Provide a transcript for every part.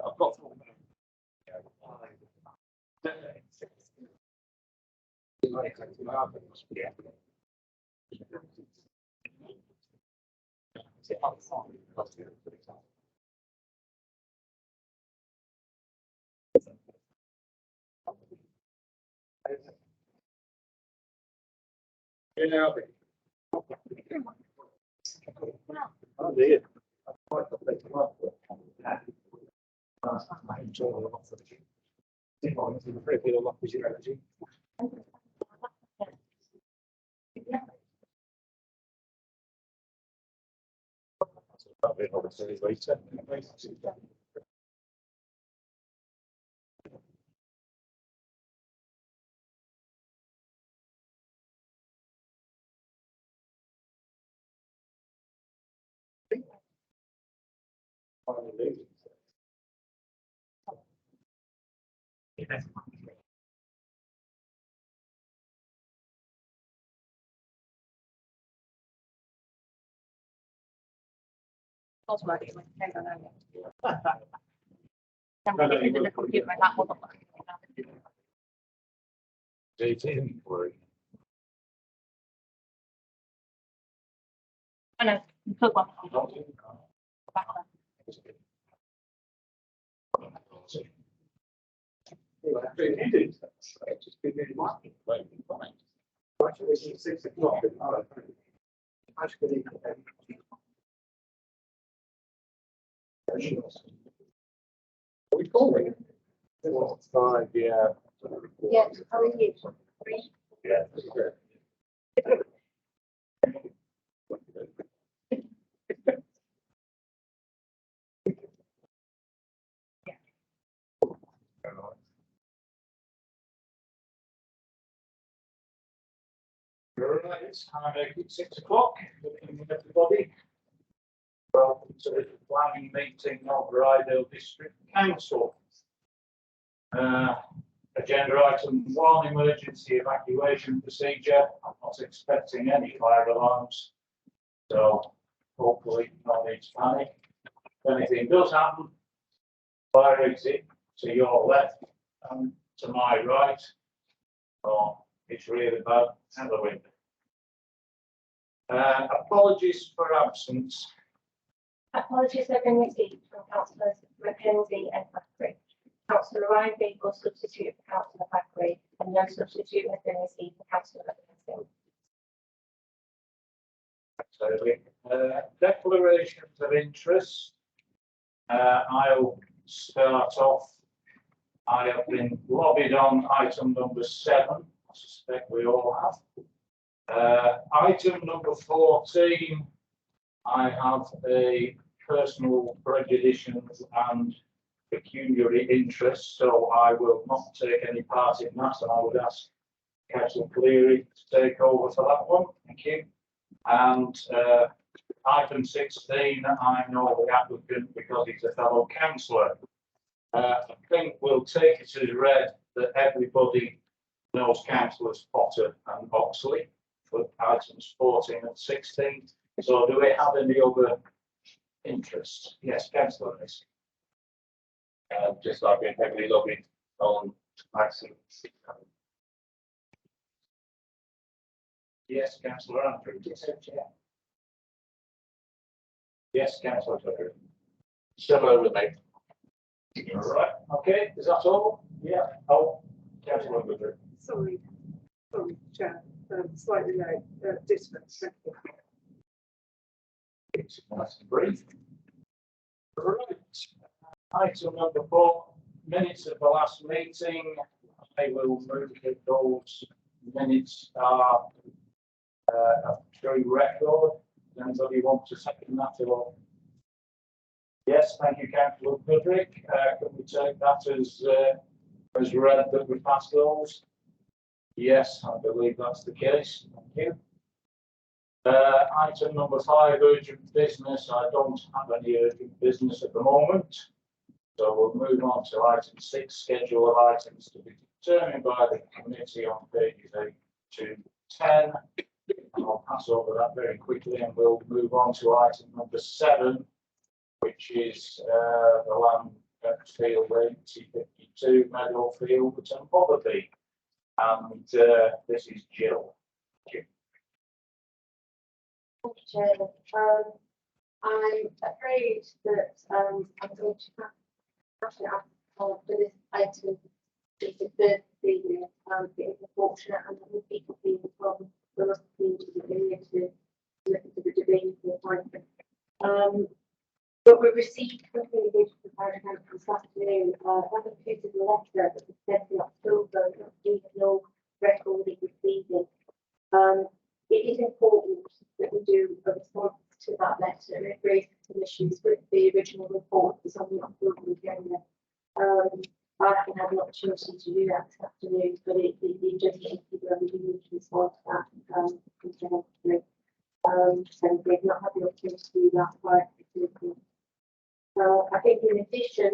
I've got oh dear. was working with the computer and that wasn't working. 18 worry. I know, took one. Actually, 6 o'clock. Actually, we call it. 5, yeah. Yeah, how are you? Yeah. Right, it's time to make it 6 o'clock. Looking at everybody. Welcome to the planning meeting of Ryedale District Council. Agenda item 1, emergency evacuation procedure. I'm not expecting any fire alarms, so hopefully no need to panic. If anything does happen, fire exit to your left and to my right. Oh, it's really bad and the wind. Apologies for absence. Apologies have been received from councillors Mackenzie and Thackeray. Councillor Ryedale will substitute for councillor Thackeray, and no substitute has been received for councillor Mackenzie. Declarations of interest. I'll start off. I have been lobbied on item number 7. I suspect we all have. Item number 14. I have a personal prejudice and pecuniary interest, so I will not take any part in that, and I would ask Councillor Cleary to take over for that one. Thank you. And item 16, I know the applicant because he's a fellow councillor. I think we'll take it as read that everybody knows councillors Potter and Oxley for items 14 and 16. So do we have any other interests? Yes, councillor. Just like being heavily lobbied on Maxim. Yes, councillor Andrew. Yes, councillor Tucker. Similar with me. All right. Okay. Is that all? Yeah. Oh, councillor Woodruff. Sorry, Chair, slightly late, distance. It's nice and brief. Right. Item number 4, minutes of the last meeting. I will move that those minutes are a true record. Does anybody want to second that or? Yes, thank you, Councillor Goodrick. Can we take that as read that we passed those? Yes, I believe that's the case. Thank you. Item number 5, urgent business. I don't have any urgent business at the moment. So we'll move on to item 6, schedule of items to be determined by the committee on pages 8 to 10. I'll pass over that very quickly and we'll move on to item number 7, which is the land at Field 8052 Meadowfield and Botherby. And this is Jill. Thank you, Chairman. I'm afraid that I'm going to have to ask for this item to be deferred this evening. It is unfortunate and I would be completely from the rest of the community area to listen to the debate and appointment. But we received communication from Parish Council this afternoon. I have included a letter that was sent in October, not even no record of receiving. It is important that we do a response to that letter. It raises some issues with the original report that's on the October agenda. I haven't had an opportunity to do that this afternoon, but it just needs to be whether we need to respond to that. And they've not had the opportunity to do that prior to the I think in addition,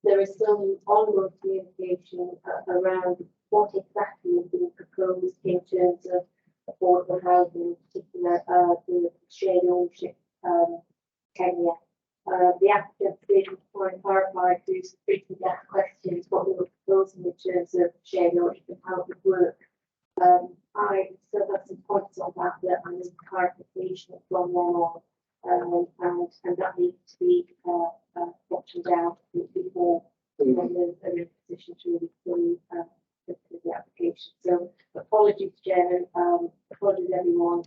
there is some ongoing communication around what exactly is being proposed in terms of affordable housing, in particular the shared ownership tenure. The applicant did try and clarify through frequently asked questions what we were proposing in terms of shared ownership and how it would work. I still have some points on that I need clarification from them on, and that needs to be bottomed out before we're in a position to really fully the application. So apologies, Chairman. Apologies, everyone.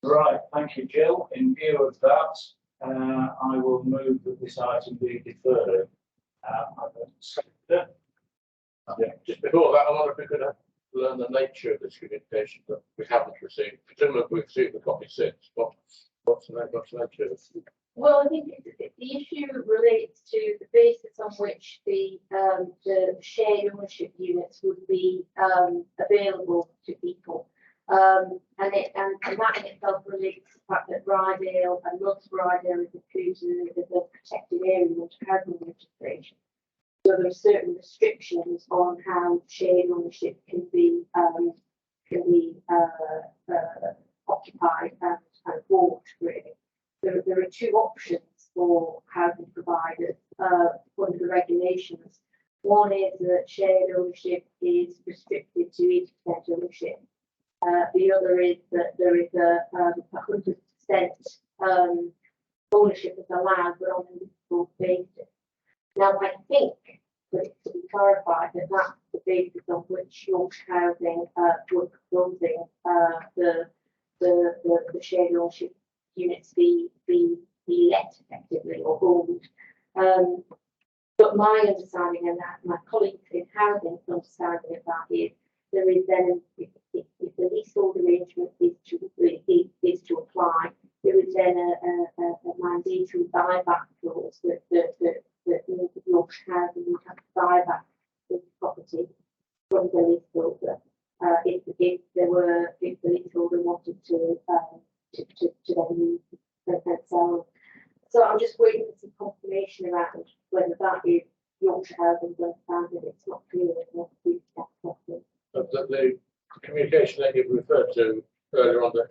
Right, thank you, Jill. In view of that, I will move that this item be deferred. Just before that, I wonder if we could learn the nature of this communication that we haven't received. Presumably we've received the copy since. What's the nature of this? Well, I think the issue relates to the basis on which the shared ownership units would be available to people. And that in itself relates to the fact that Ryedale and most Ryedale is included as a protected area under housing legislation. So there are certain restrictions on how shared ownership can be occupied and bought, really. There are two options for housing providers under the regulations. One is that shared ownership is restricted to 80% ownership. The other is that there is a 100% ownership of the land, but on a municipal basis. Now, I think that it should be clarified that that's the basis on which Yorkshire Housing were proposing the shared ownership units be let effectively or owned. But my understanding and that my colleagues in housing's understanding of that is there is then if the leasehold arrangement is to apply, there is then a mandatory buyback clause that means that Yorkshire Housing would have to buy back the property from the leaseholder if the leaseholder wanted to then use and sell. So I'm just waiting for some confirmation around whether that is Yorkshire Housing's understanding. It's not clear enough. The communication that you referred to earlier on that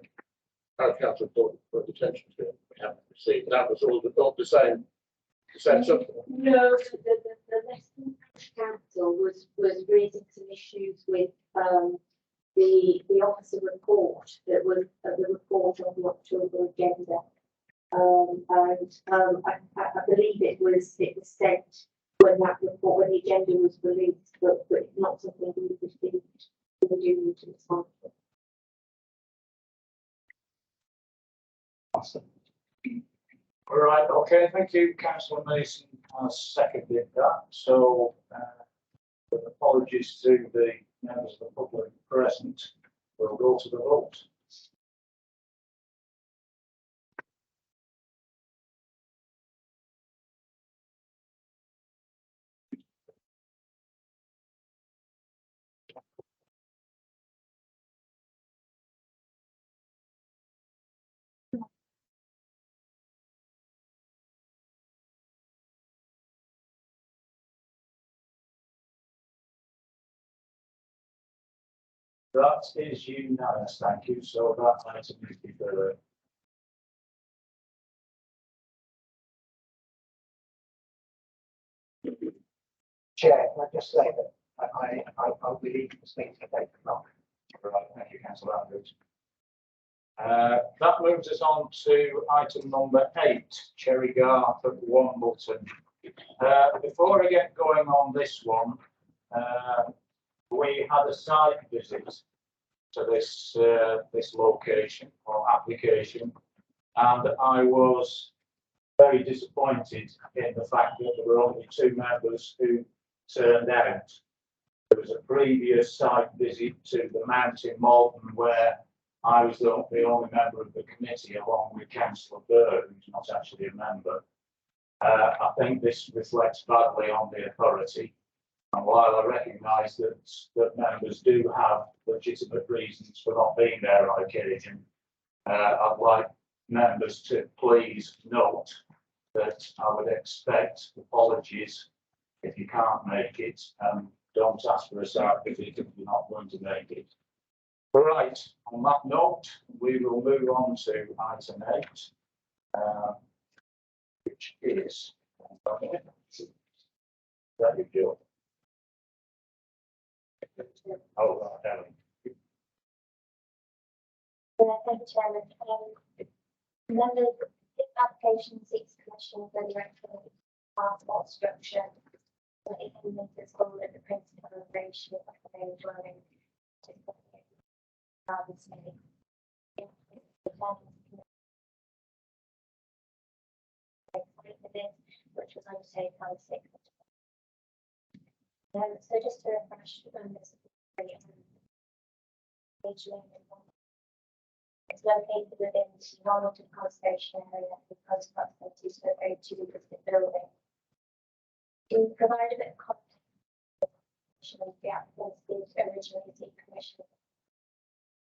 Parish Council brought attention to, we haven't received. That was all the same subject. No, the Leicester Parish Council was raising some issues with the officer report that was the report on the October agenda. I believe it was sent when that report, when the agenda was released, but it's not something we received. We do need to respond to. Awesome. All right, okay, thank you. Councillor Mason has seconded that. So, with apologies to the members of the public present, we'll go to the vote. That is unanimous, thank you. So that item is deferred. Chair, can I just say that I'll be leaving the meeting at 8 o'clock. Right, thank you, councillor Andrews. That moves us on to item number 8, Cherry Garth at One Button. Before I get going on this one, we had a site visit to this location or application, and I was very disappointed in the fact that there were only 2 members who turned out. There was a previous site visit to the Mount in Malton where I was the only member of the committee, along with Councillor Burr, who's not actually a member. I think this reflects badly on the authority. And while I recognise that members do have legitimate reasons for not being there on occasion, I'd like members to please note that I would expect apologies if you can't make it, and don't ask for a site visit if you're not going to make it. Right, on that note, we will move on to item 8, which is there you go. Oh, right, Ellen. Thank you, Chairman. Members, this application seeks commission for the erection of passport structure. So it can meet the goal of the principal ratio of the main dwelling to garden space. Which was undertaken on the 6th. So just to refresh members, it's located within the Ryedale conservation area in close proximity to a very listed building. To provide a bit of context, the applicants did originally seek permission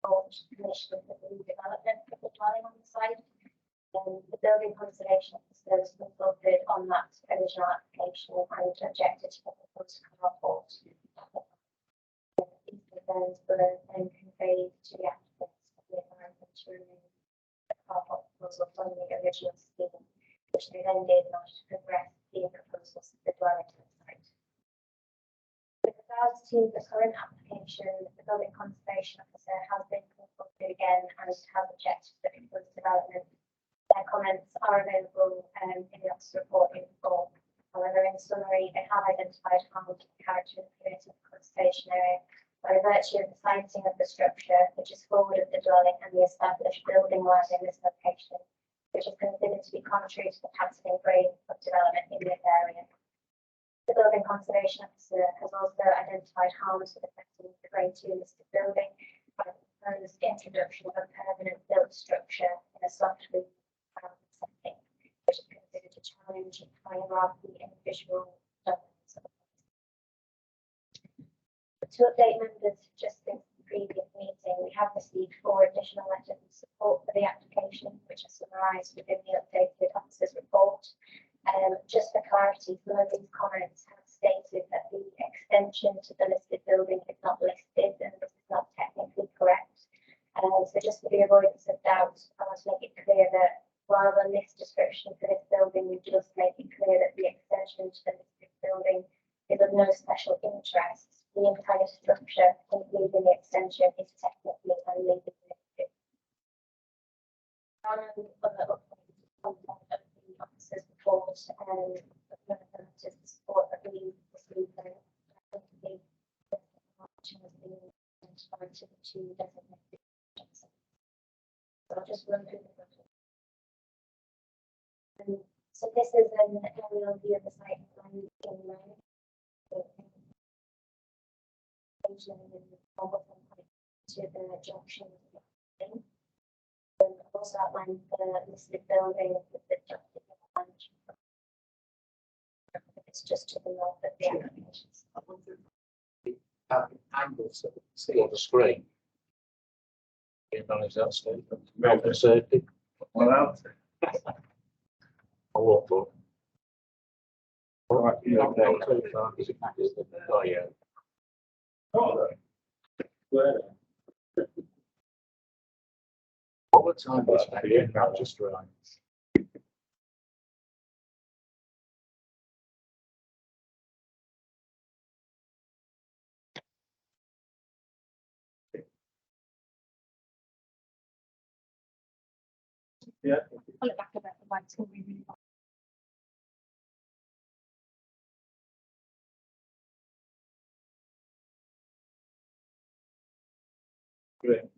for the redevelopment of the dwelling on the site. The building conservation officers consulted on that original application and objected to the proposed carport. These concerns were then conveyed to the applicants for the environment to remove the carport proposal from the original scheme, which they then did not progress the proposals of the dwelling to the site. With regards to the current application, the building conservation officer has been consulted again and has objected to the proposed development. Their comments are available in the officer report in full. However, in summary, they have identified harm to the character of the community conservation area by virtue of the siting of the structure, which is forward of the dwelling, and the established building land in this location, which is considered to be contrary to the pattern and grade of development in this area. The building conservation officer has also identified harms to the setting of the Grade 2 listed building by the proposed introduction of a permanent built structure in a soft roof setting, which is considered to challenge hierarchy and visual governance. To update members, just since the previous meeting, we have received 4 additional letters of support for the application, which are summarised within the updated officer's report. Just for clarity, some of these comments have stated that the extension to the listed building is not listed, and this is not technically correct. So just for the avoidance of doubt, I want to make it clear that while the list description for this building, we just make it clear that the extension to the listed building is of no special interest. The entire structure, including the extension, is technically and legally listed. Other updates on the officer's report to support that we received the identified to the 2 designated. So I'll just run through the budget. So this is an aerial view of the site in Ryedale. To the junction. Also outlined the listed building with the it's just to the north of the applications. Angles that See on the screen. You manage that statement. Health and safety. Well, I walk for. all right, You don't go too far because it matters. Oh, yeah. Where? All the time is being not just right. Yeah. Pull it back a bit, the light's gonna be really bright. Great.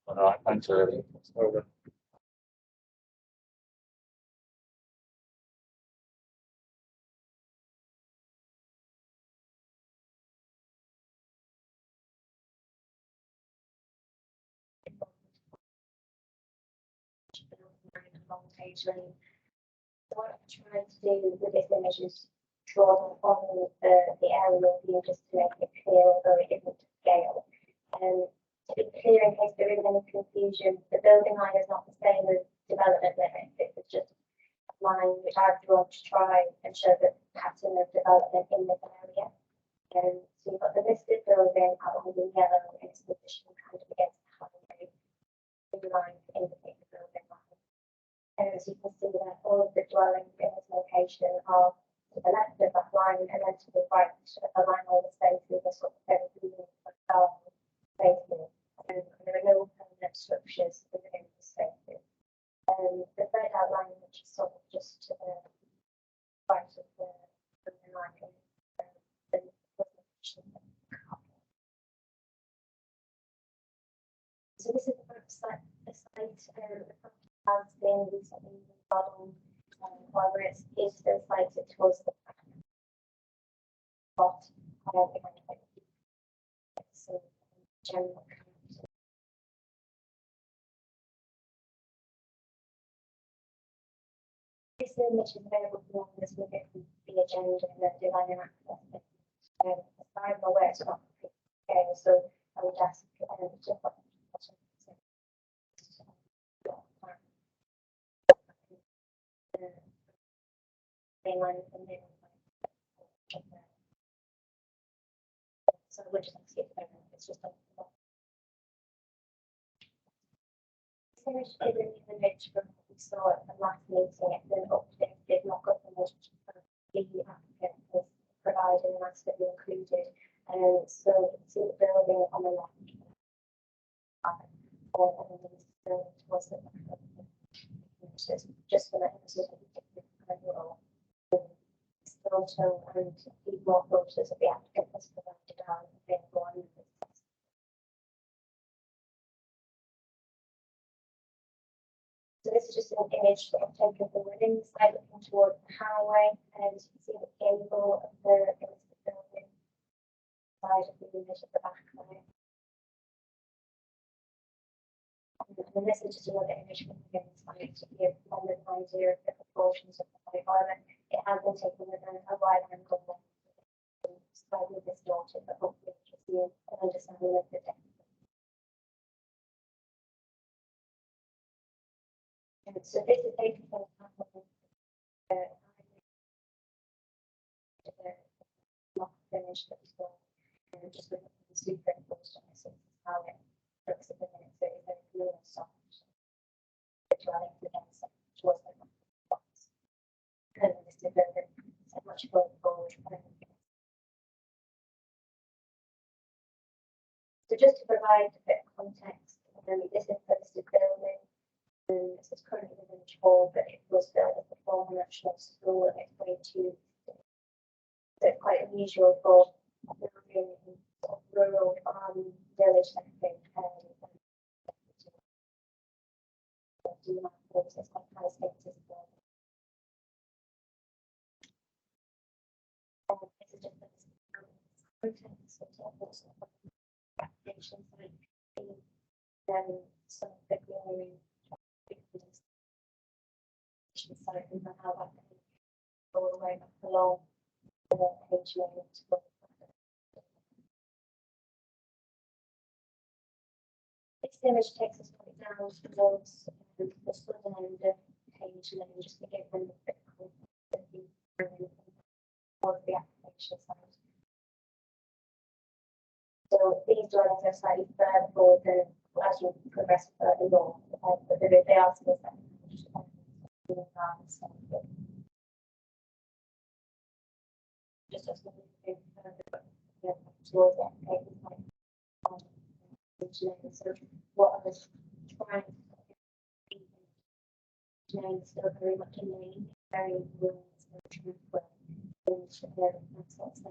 All right, thanks, Early. Over. Along page lane. So what I'm trying to do with this image is draw on the aerial view just to make it clear, although it isn't to scale. To be clear, in case there is any confusion, the building line is not the same as development limits. It's just a line which I've drawn to try and show the pattern of development in this area. So you've got the listed building outlined in yellow in its position kind of against the highway. The line to indicate the building line. And as you can see there, all of the dwellings in this location are to the left of that line and then to the right, align all the spaces are sort of very spaces. And there are no permanent structures within the spaces. The third outline, which is sort of just to the right of the line, so this is the site has been recently remodeled, however it's still sited towards the back. But it's a general this image is available for members within the agenda and the design and access. As far as I'm aware, it's not scale, so I would ask just so we're just skip over. It's just like this image is an image from what we saw at the last meeting. It's an updated mock-up image from the applicant has provided and asked to be included. So you can see the building on the left. And then the building towards the back. Just for that, photo and more photos of the applicant has provided are available on the So this is just an image that I've taken from within the site looking towards the highway, and you can see the gable of the building side of the image at the back of it. And then this is just another image from within the site to give them an idea of the proportions of the site. However, it has been taken with a wide angle slightly distorted, but hopefully you can see an understanding of the depth. And so this is taken from the mock finish that was done, and just with the superimposed on this, how it looks at the minute. So it's very clear and soft. The dwelling against towards the box. And this is very much going forward. So just to provide a bit of context, this is the listed building. This is currently the village hall, but it was built as a former national school and it's going to. So it's quite unusual for a building in sort of rural village setting. It's quite high status. This is just applications like some of the growing site and how that can go all the way back along the page to This image takes us right down towards the southern end of page lane, just to give them a bit of the application side. So these dwellings are slightly further forward than as you progress further north, but they are still just as we move further towards the application side. So what I was trying to do is still very much in lane, very rural, tranquil, and that's what's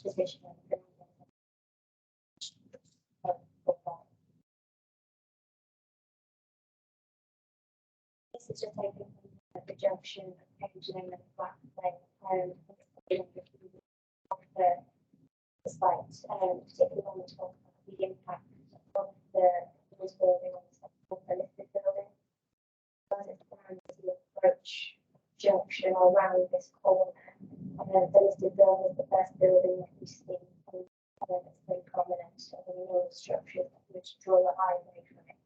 position. This is just taken from the junction of page lane and black lane of the site, particularly when we talk about the impact of the building on the listed building. As it's planned to approach junction or around this corner, the listed building is the first building that we see, and it's very prominent in the structures which draw the eye away from it.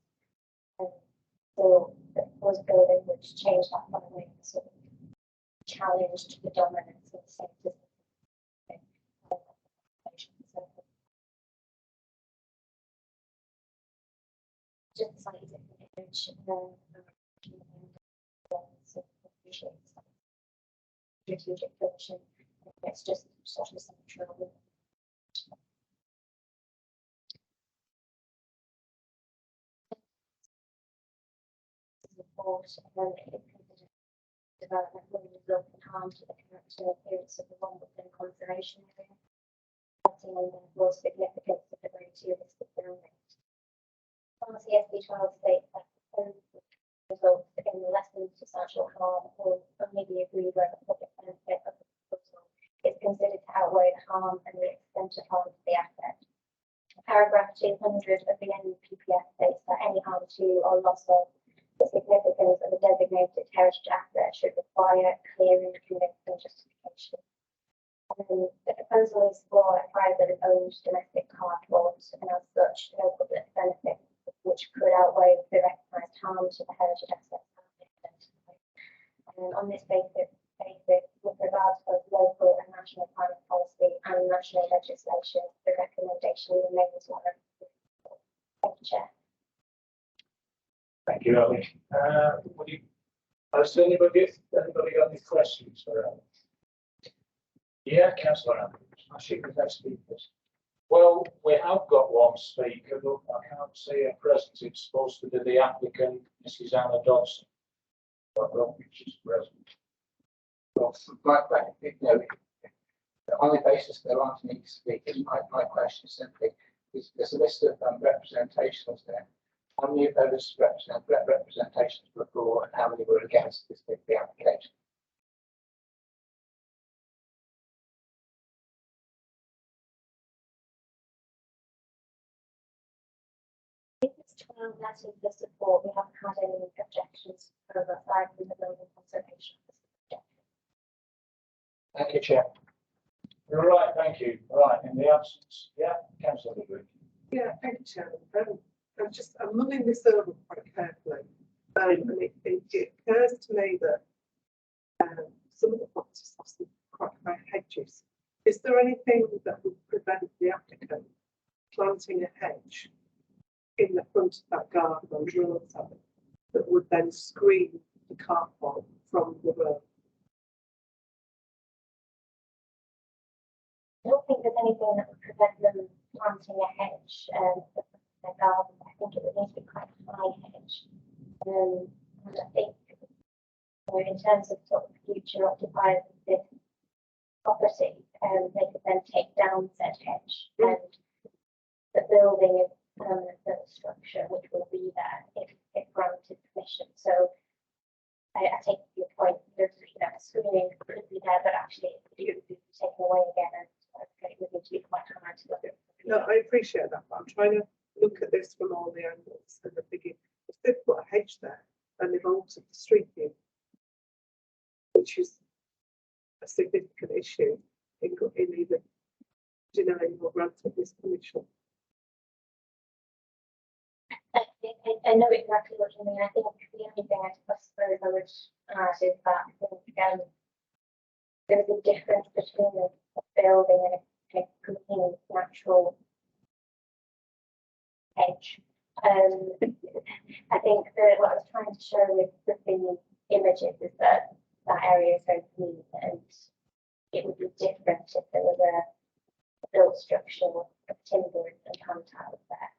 So the proposed building which changed that by sort of challenged the dominance of the sector. Just a slightly different image, strategic function. It's just such a central. Development will result in harm to the character and appearance of the one within conservation area, and therefore significance of the variety of listed buildings. Policy SB 12 states that results in less than substantial harm or only be agreed where the public benefit of the proposal is considered to outweigh the harm and the extent of harm to the asset. Paragraph 200 of the NPPF states that any harm to or loss of the significance of a designated heritage asset should require clear and convincing justification. The proposal is for a privately owned domestic carport, and as such, no public benefit which could outweigh the recognised harm to the heritage assets. And on this basis, with regards to both local and national climate policy and national legislation, the recommendation remains one of. Thank you, Chair. Thank you, Ali. Has anybody got any questions for Ali? Yeah, Councillor Andrews. I see the next speakers. Well, we have got one speaker, but I can't see her present. It's supposed to be the applicant, Mrs. Anna Dodson. I don't think she's present. Well, on the basis there aren't any speakers, my question is simply, there's a list of representations there. How many of those representations were for and how many were against the application? I think it's 12 letters of support. We haven't had any objections from aside from the building conservation. Thank you, Chair. You're right, thank you. Right, in the absence, yeah, Councillor Woodward. Yeah, thank you, Chairman. I'm mulling this over quite carefully, and it occurs to me that some of the properties have some quite high hedges. Is there anything that would prevent the applicant planting a hedge in the front of that garden on Ryedale that would then screen the car park from the road? I don't think there's anything that would prevent them planting a hedge their garden. I think it would need to be quite a high hedge. And I think in terms of sort of future occupiers of this property, they could then take down said hedge, and the building is a permanent built structure which will be there if granted permission. So I take your point. There's screening could be there, but actually it could be taken away again, and it would need to be quite hard to look at. No, I appreciate that, but I'm trying to look at this from all the angles and the thinking, if they've put a hedge there and they've altered the street view, which is a significant issue in either denying or granting this permission. I know exactly what you mean. I think the only thing I suppose I would add is that I think there's a difference between a building and a green natural edge. I think that what I was trying to show with the images is that that area is very green, and it would be different if there was a built structure of timber and hand tiles there.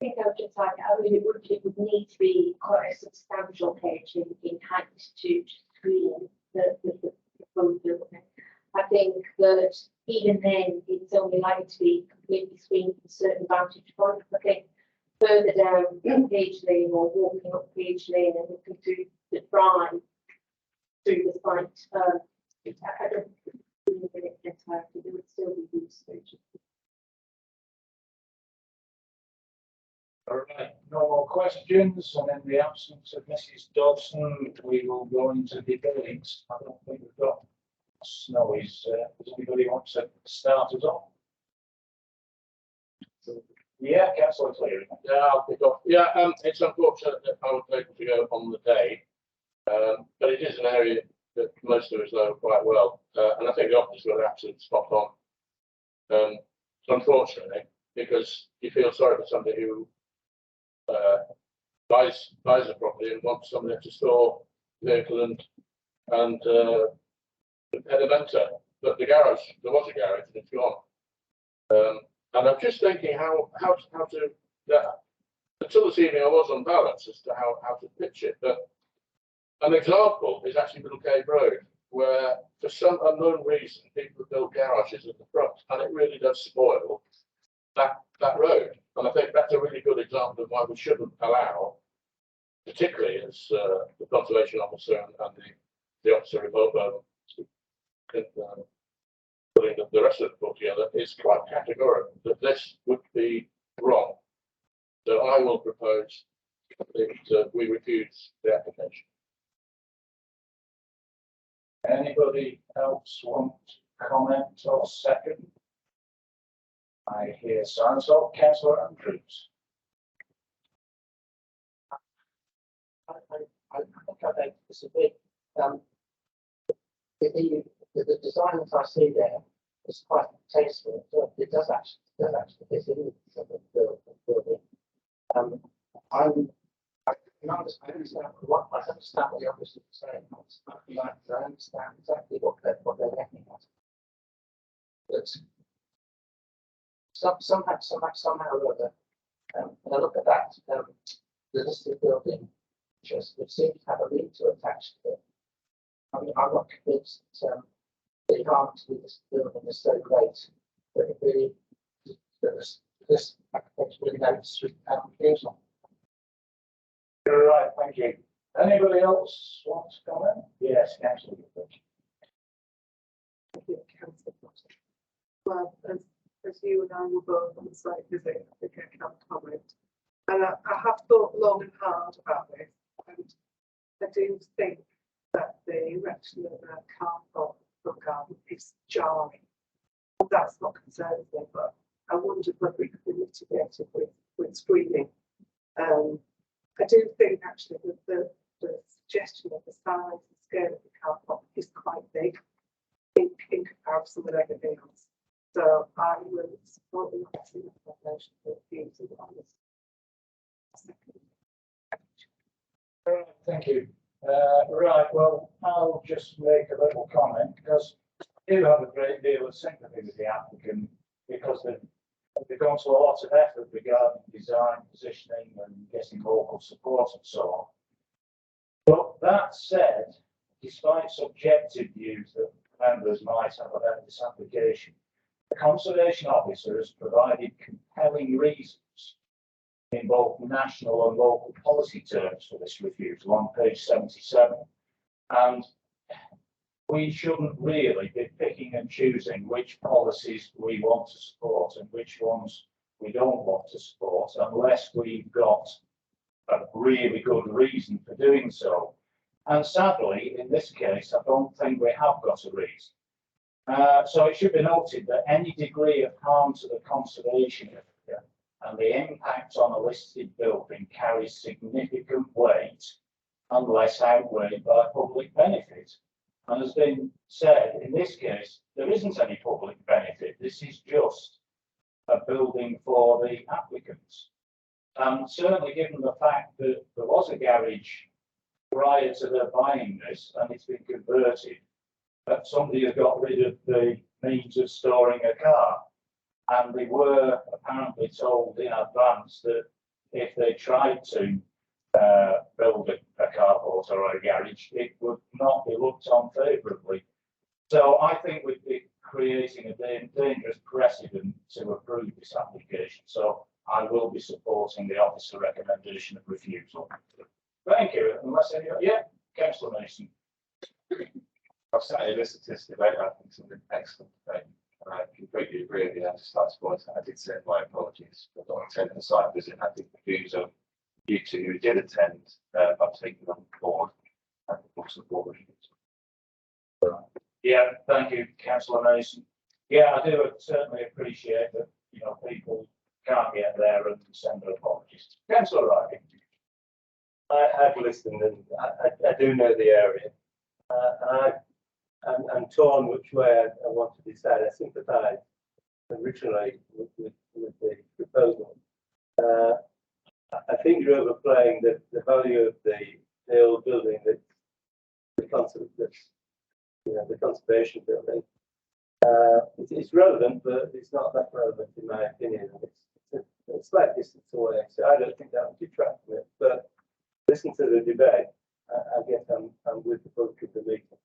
I think I would just like, I mean, it would need to be quite a substantial hedge in height to screen the full building. I think that even then, it's only likely to be completely screened from certain vantage points. I think further down Page Lane or walking up Page Lane and looking through the drive through the site, I don't think it's entirely, there would still be usage. All right, no more questions, and in the absence of Mrs. Dodson, we will go into debate. I don't think we've got Snowy's. Does anybody want to start us off? Yeah, Councillor Cleary. Yeah, I'll pick up. Yeah, it's unfortunate that I wasn't able to go on the day, but it is an area that most of us know quite well, and I think the officers were absolutely spot on. Unfortunately, because you feel sorry for somebody who buys a property and wants somebody to store vehicle and an eventer, but the garage, there was a garage and it's gone. And I'm just thinking how to until this evening I was on balance as to how to pitch it. But an example is actually Middle Cave Road, where for some unknown reason people have built garages at the front, and it really does spoil that road. And I think that's a really good example of why we shouldn't allow, particularly as the conservation officer and the officer involved putting the rest of the book together is quite categorical that this would be wrong. So I will propose that we refuse the application. Anybody else want to comment or second? I hear silence. So, Councillor Andrews. I think I don't disagree. The design that I see there is quite tasteful. It does actually fit in the building. I understand what the officers are saying. I understand exactly what they're getting at. But somehow or other, when I look at that, the listed building just would seem to have a link to attach to it. I mean, I'm not convinced that the harm to this building is so great that it really this application really notes refusal. You're right, thank you. Anybody else want to comment? Yes, Councillor. Well, as you and I were both on the site visit, I think I can comment. And I have thought long and hard about this, and I do think that the erection of a car park front garden is jarring. That's not concerning me, but I wondered whether it could be mitigated with screening. I do think actually that the suggestion of the size and scale of the car park is quite big in comparison with everything else. So I will support the officer recommendation for refusal on this. Thank you. Right, well, I'll just make a little comment because I do have a great deal of sympathy with the applicant because they've gone to a lot of effort regarding design, positioning and getting local support and so on. But that said, despite subjective views that members might have about this application, the Conservation Officer has provided compelling reasons in both national and local policy terms for this refusal on page 77. And we shouldn't really be picking and choosing which policies we want to support and which ones we don't want to support unless we've got a really good reason for doing so. And sadly, in this case, I don't think we have got a reason. So it should be noted that any degree of harm to the conservation area and the impact on a listed building carries significant weight unless outweighed by public benefit. And has been said, in this case, there isn't any public benefit. This is just a building for the applicants. And certainly given the fact that there was a garage prior to their buying this and it's been converted, that somebody has got rid of the means of storing a car. And they were apparently told in advance that if they tried to build a carport or a garage, it would not be looked on favourably. So I think we'd be creating a dangerous precedent to approve this application. So I will be supporting the officer recommendation of refusal. Thank you. Unless anyone, yeah, Councillor Mason. I've certainly listened to this debate. I think it's an excellent debate. And I completely agree with you. I just like to point out, I did send my apologies for not attending the site visit. I think the views of you two who did attend, I've taken on board and will support it. Yeah, thank you, Councillor Mason. Yeah, I do certainly appreciate that, you know, people can't get there and send their apologies. Councillor Ryedale. I've listened and I do know the area. I'm torn which way I want to decide. I sympathise originally with the proposal. I think you're overplaying the value of the old building, the conservation building. It's relevant, but it's not that relevant in my opinion. It's a slight distance away, so I don't think that would detract from it. But listen to the debate. I guess I'm with the book of the meeting.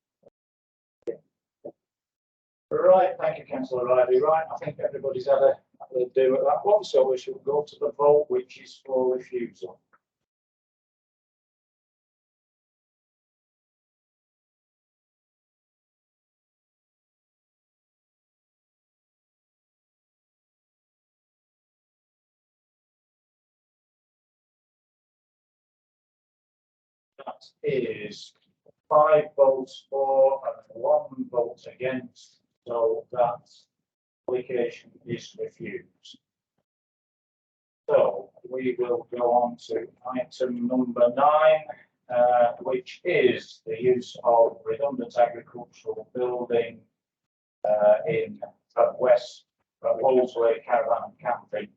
Right, thank you, Councillor Ryedale. Right, I think everybody's had a do at that one, so we shall go to the vote, which is for refusal. That is 5 votes for and 1 vote against, so that application is refused. So we will go on to item number 9, which is the use of redundant agricultural building at Wolseley Caravan Camping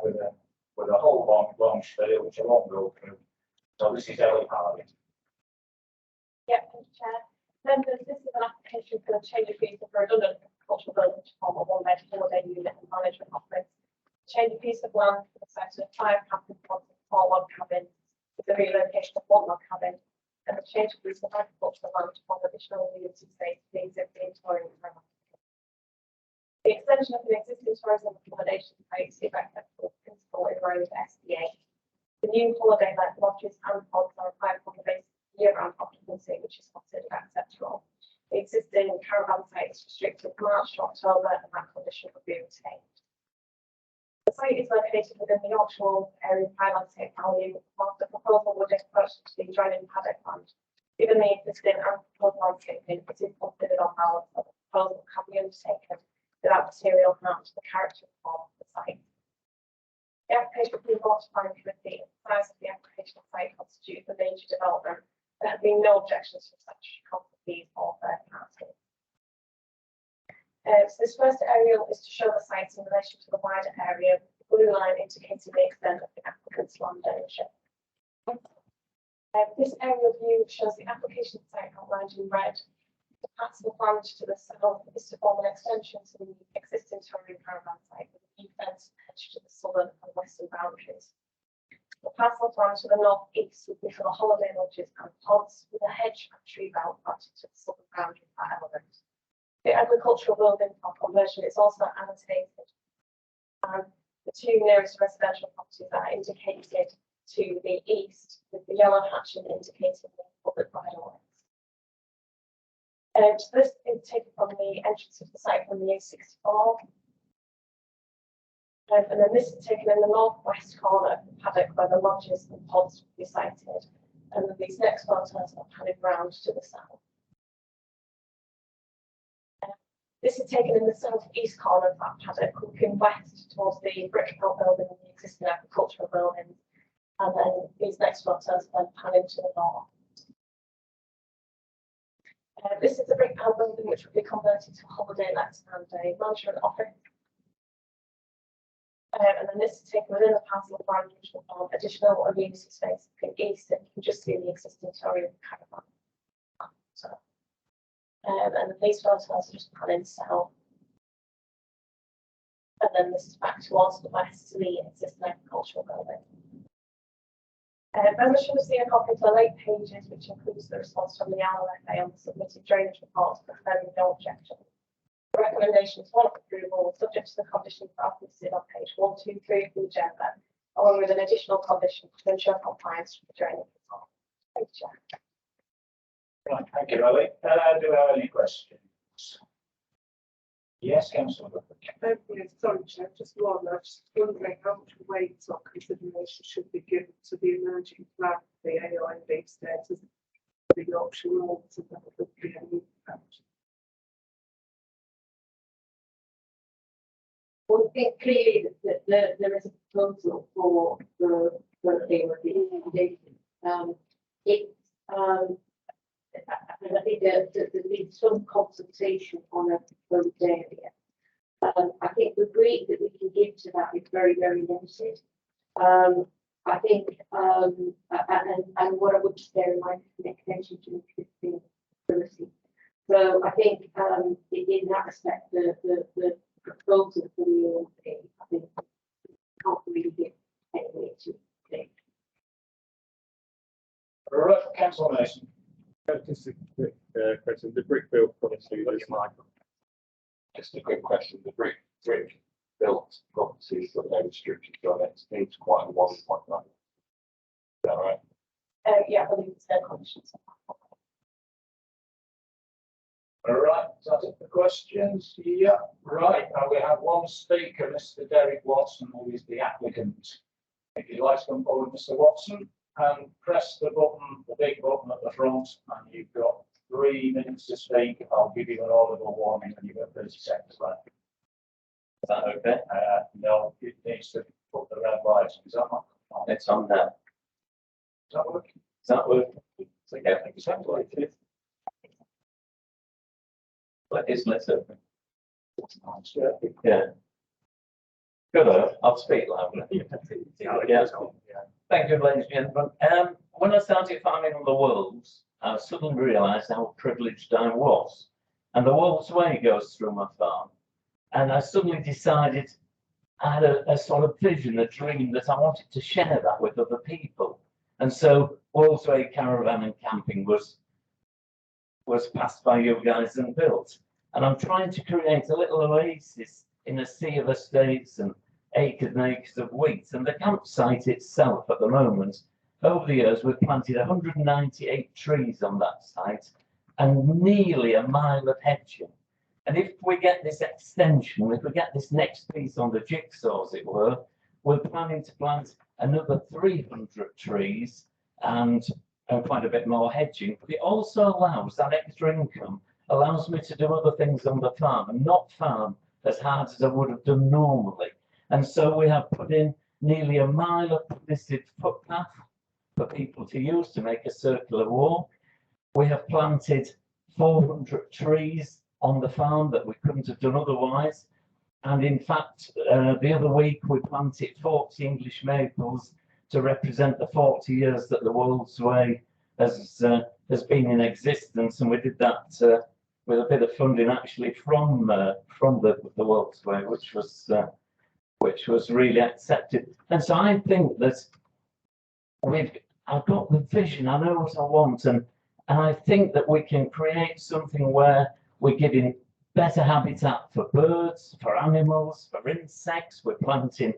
with a whole long spiel, which I won't go through. So this is Ellie Harvey. Yeah, thank you, Chair. Members, this is an application for a change of use of a redundant agricultural building to form a one-bed holiday unit and management office. Change of use of land for the site of 5 camping pods and 4 log cabins, with the relocation of 1 log cabin, and the change of use of agricultural land to form additional units of space for the existing tourism program. The extension of an existing tourism accommodation site is effective for principal in road SDA. The new holiday let lodges and pods are required for the year-round occupancy, which is considered acceptable. The existing caravan site is restricted March to October, and that condition would be retained. The site is located within the Yorkshire area of high landscape value, whilst the proposal would encroach to the adjoining paddock land. Given the existing and proposed landscaping, it is considered on balance that the proposal can be undertaken without material harm to the character and form of the site. The application will be brought to planning committee. The size of the application site constitutes a major development. There have been no objections from such companies or third parties. So this first aerial is to show the site in relation to the wider area, the blue line indicating the extent of the applicant's land ownership. This aerial view shows the application site outlined in red. The parcel planned to the south is to form an extension to the existing touring caravan site with a new fence hedge to the southern and western boundaries. The parcel plan to the north-east would be for the holiday lodges and pods with a hedge and tree belt planted to the southern boundary of that element. The agricultural building for conversion is also annotated. And the 2 nearest residential properties are indicated to the east, with the yellow hatching indicating the public bridle lanes. This is taken from the entrance of the site from the A64. And then this is taken in the northwest corner of the paddock where the lodges and pods will be sited. And then these next photos are panning round to the south. This is taken in the south-east corner of that paddock, looking west towards the brick built building and the existing agricultural buildings. And then these next photos then pan into the north. This is the brick built building which will be converted to a holiday let and a management office. And then this is taken within the parcel of land which will form additional amenity space looking east, and you can just see the existing Tory caravan. So, and then these photos are just panning south. And then this is back towards the west to the existing agricultural building. Membership will see a copy of the late pages, which includes the response from the LLFA on the submitted drainage report, confirming no objection. The recommendation is one of approval, subject to the conditions that are listed on page 1, 2, 3 of the agenda, along with an additional condition to ensure compliance with the drainage report. Thank you, Chair. Right, thank you, Ali. Do we have any questions? Yes, Councillor. Yeah, sorry, Chair, just one. I'm just wondering how much weight or consideration should be given to the emerging plan, the AIB status, the Yorkshire Rules, and that would be any impact. Well, I think clearly that there is a proposal for the accommodation. And I think that there's been some consultation on a proposed area. I think the grade that we can give to that is very, very limited. I think, and what I would just bear in mind is an extension to existing policy. So I think in that respect, the proposal for the AOP, I think, can't really give any way to think. Right, Councillor Mason. Just a quick question. The brick built policy, just a quick question. The brick built properties that no restrictions on it needs quite a 1.9. Is that right? Yeah, I believe it's their conditions. All right, that's it for questions. Yeah, right. We have one speaker, Mr. Derek Watson, who is the applicant. If you'd like to come forward, Mr. Watson, and press the button, the big button at the front, and you've got 3 minutes to speak. I'll give you an audible warning, and you've got 30 seconds left. Is that okay? No, it needs to put the red light. Is that not? It's on there. Is that working? Is that working? So, yeah, I think it sounds like it. But it's lit open. Yeah. Good. I'll speak louder. Yeah. Thank you, ladies and gentlemen. When I started farming on the Wolds, I suddenly realised how privileged I was. And the Wolds Way goes through my farm. And I suddenly decided I had a sort of vision, a dream that I wanted to share that with other people. And so Wolds Way Caravan and Camping was passed by you guys and built. And I'm trying to create a little oasis in a sea of estates and acres of wheat. And the campsite itself at the moment, over the years, we've planted 198 trees on that site and nearly a mile of hedging. And if we get this extension, if we get this next piece on the jigsaw, as it were, we're planning to plant another 300 trees and quite a bit more hedging. But it also allows that extra income, allows me to do other things on the farm and not farm as hard as I would have done normally. And so we have put in nearly a mile of listed footpath for people to use to make a circular walk. We have planted 400 trees on the farm that we couldn't have done otherwise. And in fact, the other week we planted 40 English maples to represent the 40 years that the Wolds Way has been in existence. And we did that with a bit of funding actually from the Wolds Way, which was really accepted. And so I think that I've got the vision, I know what I want, and I think that we can create something where we're giving better habitat for birds, for animals, for insects. We're planting,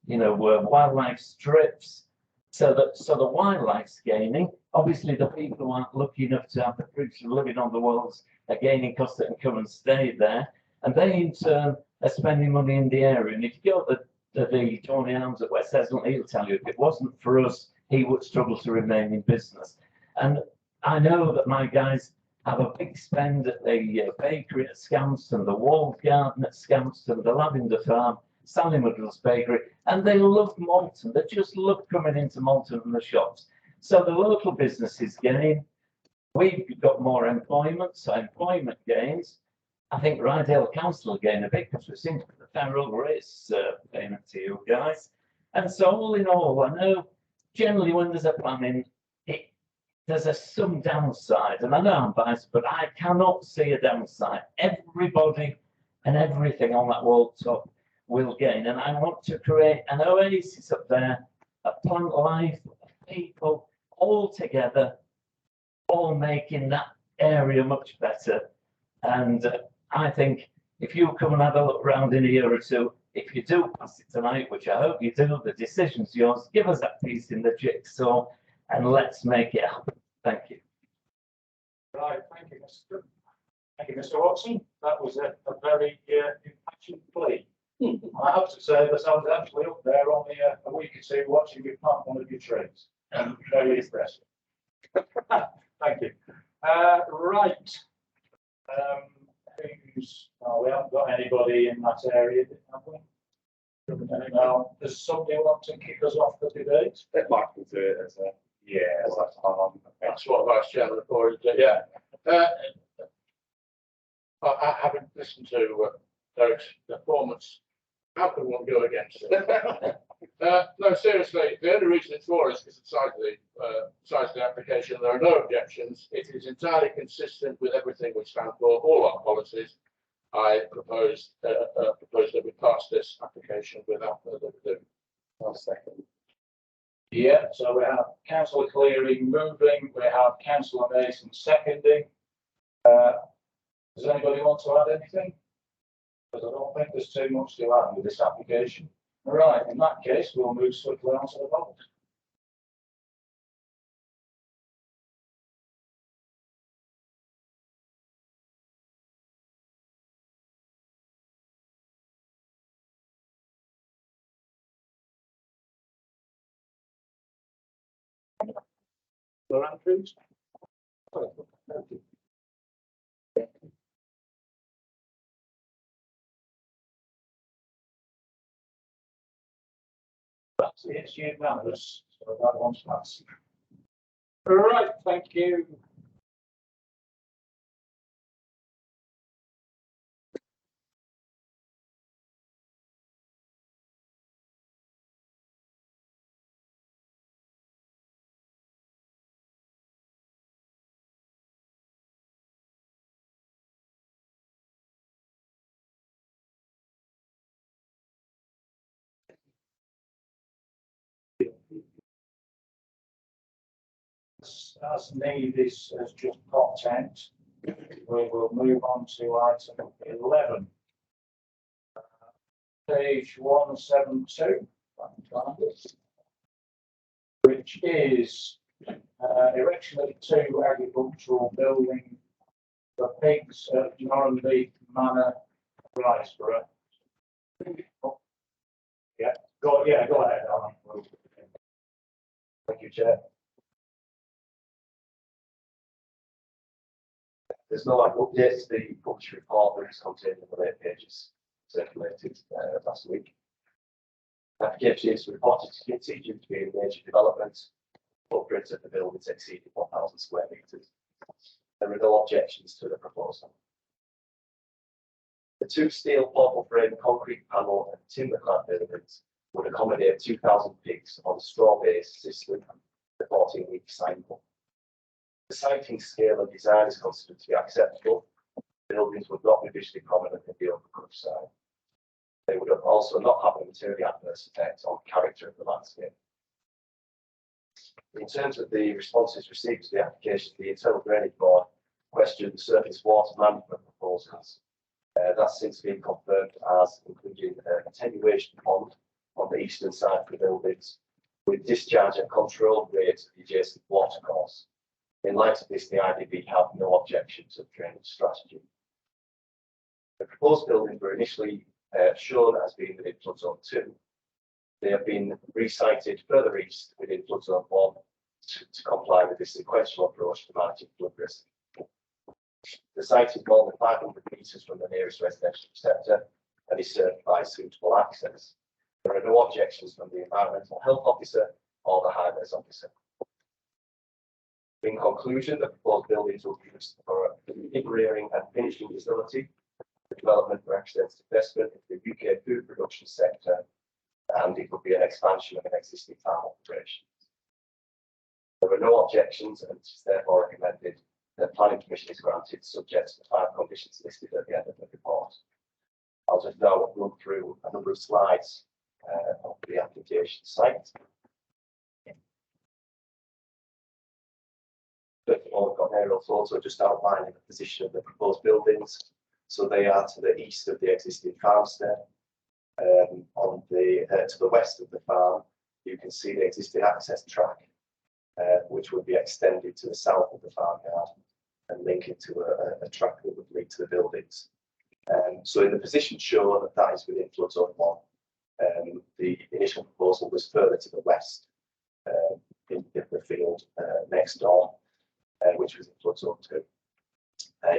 wildlife strips, so the wildlife's gaining. Obviously, the people who aren't lucky enough to have the privilege of living on the Wolds are gaining because they can come and stay there, and they in turn are spending money in the area. And if you go to the Tony Arms at West Heslin, he'll tell you if it wasn't for us, he would struggle to remain in business. And I know that my guys have a big spend at the bakery at Scanston, the walled garden at Scanston, the lavender farm, Sally Muddle's bakery, and they love Malton. They just love coming into Malton and the shops. So the local businesses gain. We've got more employment, so employment gains. I think Ryedale Council gain a bit because we've seen the federal race payment to you guys. And so all in all, I know generally when there's a planning, there's some downside, and I know I'm biased, but I cannot see a downside. Everybody and everything on that wall top will gain, and I want to create an oasis up there, a plant life, people all together, all making that area much better. And I think if you come and have a look around in a year or two, if you do pass it tonight, which I hope you do, the decision's yours. Give us that piece in the jigsaw and let's make it happen. Thank you. Right, thank you, Mr. Watson. That was a very impassioned plea. I have to say that I was actually up there only a week or two watching you plant one of your trees. Very impressive. Thank you. Right. We haven't got anybody in that area, have we? No. Does somebody want to kick us off the debate? It might be do it as a, That's what Vice Chairman reported. Yeah. I haven't listened to Derek's performance. How can one go against it? No, seriously, the only reason it's for is because of the size of the application. There are no objections. It is entirely consistent with everything we stand for, all our policies. I propose that we pass this application without further ado. I'll second. Yeah, so we have Councillor Cleary moving, we have Councillor Mason seconding. Does anybody want to add anything? Because I don't think there's too much to add with this application. All right, in that case, we'll move swiftly on to the vote. Andrews? It's unanimous, so that one's passed. All right, thank you. As Nevis has just popped out, we will move on to item 11. Page 172, which is erection of 2 agricultural buildings for pigs at Norrenby Manor, Riceborough. Yeah, go ahead, Alan. Thank you, Chair. There's no updates to the published report that is contained in the late pages circulated last week. Application is reported to continue to be a major development. Footprint of the buildings exceeding 1,000 square metres. There are no objections to the proposal. The 2 steel portal frame, concrete panel and timber clad buildings would accommodate 2,000 pigs on a straw-based system, the 14-week cycle. The siting scale and design is considered to be acceptable. Buildings would not be visually prominent in the overcooked side. They would also not have a materially adverse effect on the character of the landscape. In terms of the responses received to the application, the Internal Drainage Board questioned the surface water management proposals. That's since been confirmed as including an attenuation pond on the eastern side of the buildings with discharge at control rates of the adjacent watercourse. In light of this, the IDB have no objection to the drainage strategy. The proposed buildings were initially shown as being within flood zone 2. They have been resited further east within flood zone 1 to comply with this sequential approach to managing flood risk. The site is more than 500 metres from the nearest residential centre and is served by suitable access. There are no objections from the environmental health officer or the highways officer. In conclusion, the proposed buildings will be used for a rearing and finishing facility, the development represents investment in the UK food production sector, and it would be an expansion of an existing farm operation. There are no objections, and it is therefore recommended that planning permission is granted, subject to the 5 conditions listed at the end of the report. I'll just now run through a number of slides of the application site. First of all, we've got an aerial photo just outlining the position of the proposed buildings. So they are to the east of the existing farmstead. On the to the west of the farm, you can see the existing access track, which would be extended to the south of the farmyard and link it to a track that would lead to the buildings. So in the position shown, that is within flood zone 1. The initial proposal was further to the west in the field next door, which was in flood zone 2.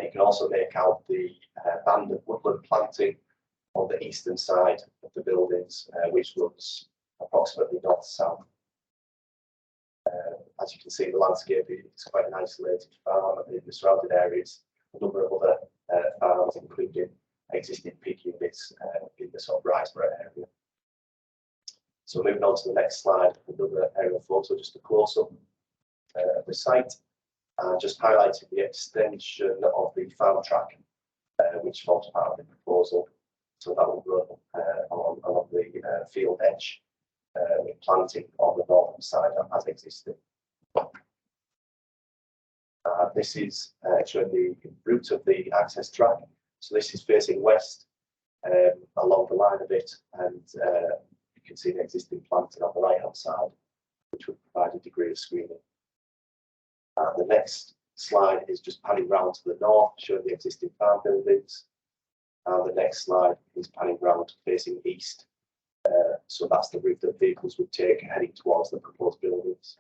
You can also make out the band of woodland planting on the eastern side of the buildings, which runs approximately north-south. As you can see, the landscape is quite an isolated farm in the surrounding areas. A number of other farms, including existing pig units in the sort of Ryedale area. So moving on to the next slide, another aerial photo, just a close-up of the site, just highlighting the extension of the farm track, which forms part of the proposal. So that will run along the field edge, with planting on the northern side as existing. This is showing the route of the access track. So this is facing west along the line of it, and you can see the existing planting on the right-hand side, which would provide a degree of screening. The next slide is just panning round to the north, showing the existing farm buildings. And the next slide is panning round facing east. So that's the route that vehicles would take heading towards the proposed buildings.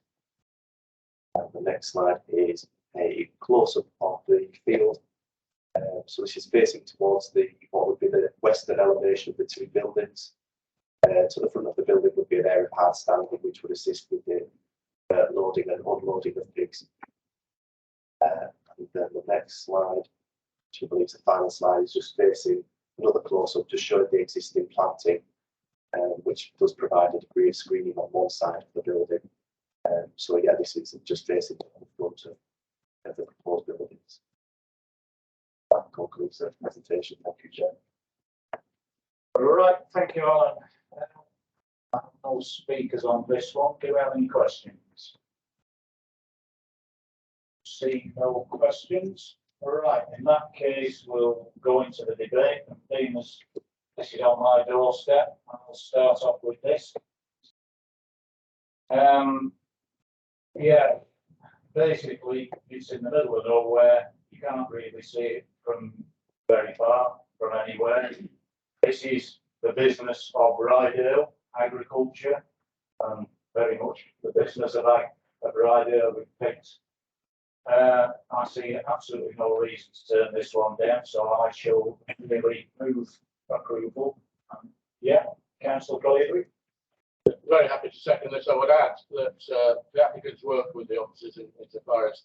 And the next slide is a close-up of the field. So this is facing towards what would be the western elevation of the 2 buildings. To the front of the building would be an area of hard standing, which would assist with the loading and unloading of pigs. And then the next slide, which I believe is the final slide, is just facing another close-up, just showing the existing planting, which does provide a degree of screening on one side of the building. So yeah, this is just facing the front of the proposed buildings. That concludes the presentation. Thank you, Chair. All right, thank you, Alan. I have no speakers on this one. Do you have any questions? See no questions. All right, in that case, we'll go into the debate. And being as this is on my doorstep, I'll start off with this. Yeah, basically, it's in the middle of nowhere. You can't really see it from very far, from anywhere. This is the business of Ryedale agriculture, and very much the business of Ryedale we've picked. I see absolutely no reason to turn this one down, so I shall really move approval. Yeah, Councillor Cleary. Very happy to second this. I would add that the applicants work with the officers insofar as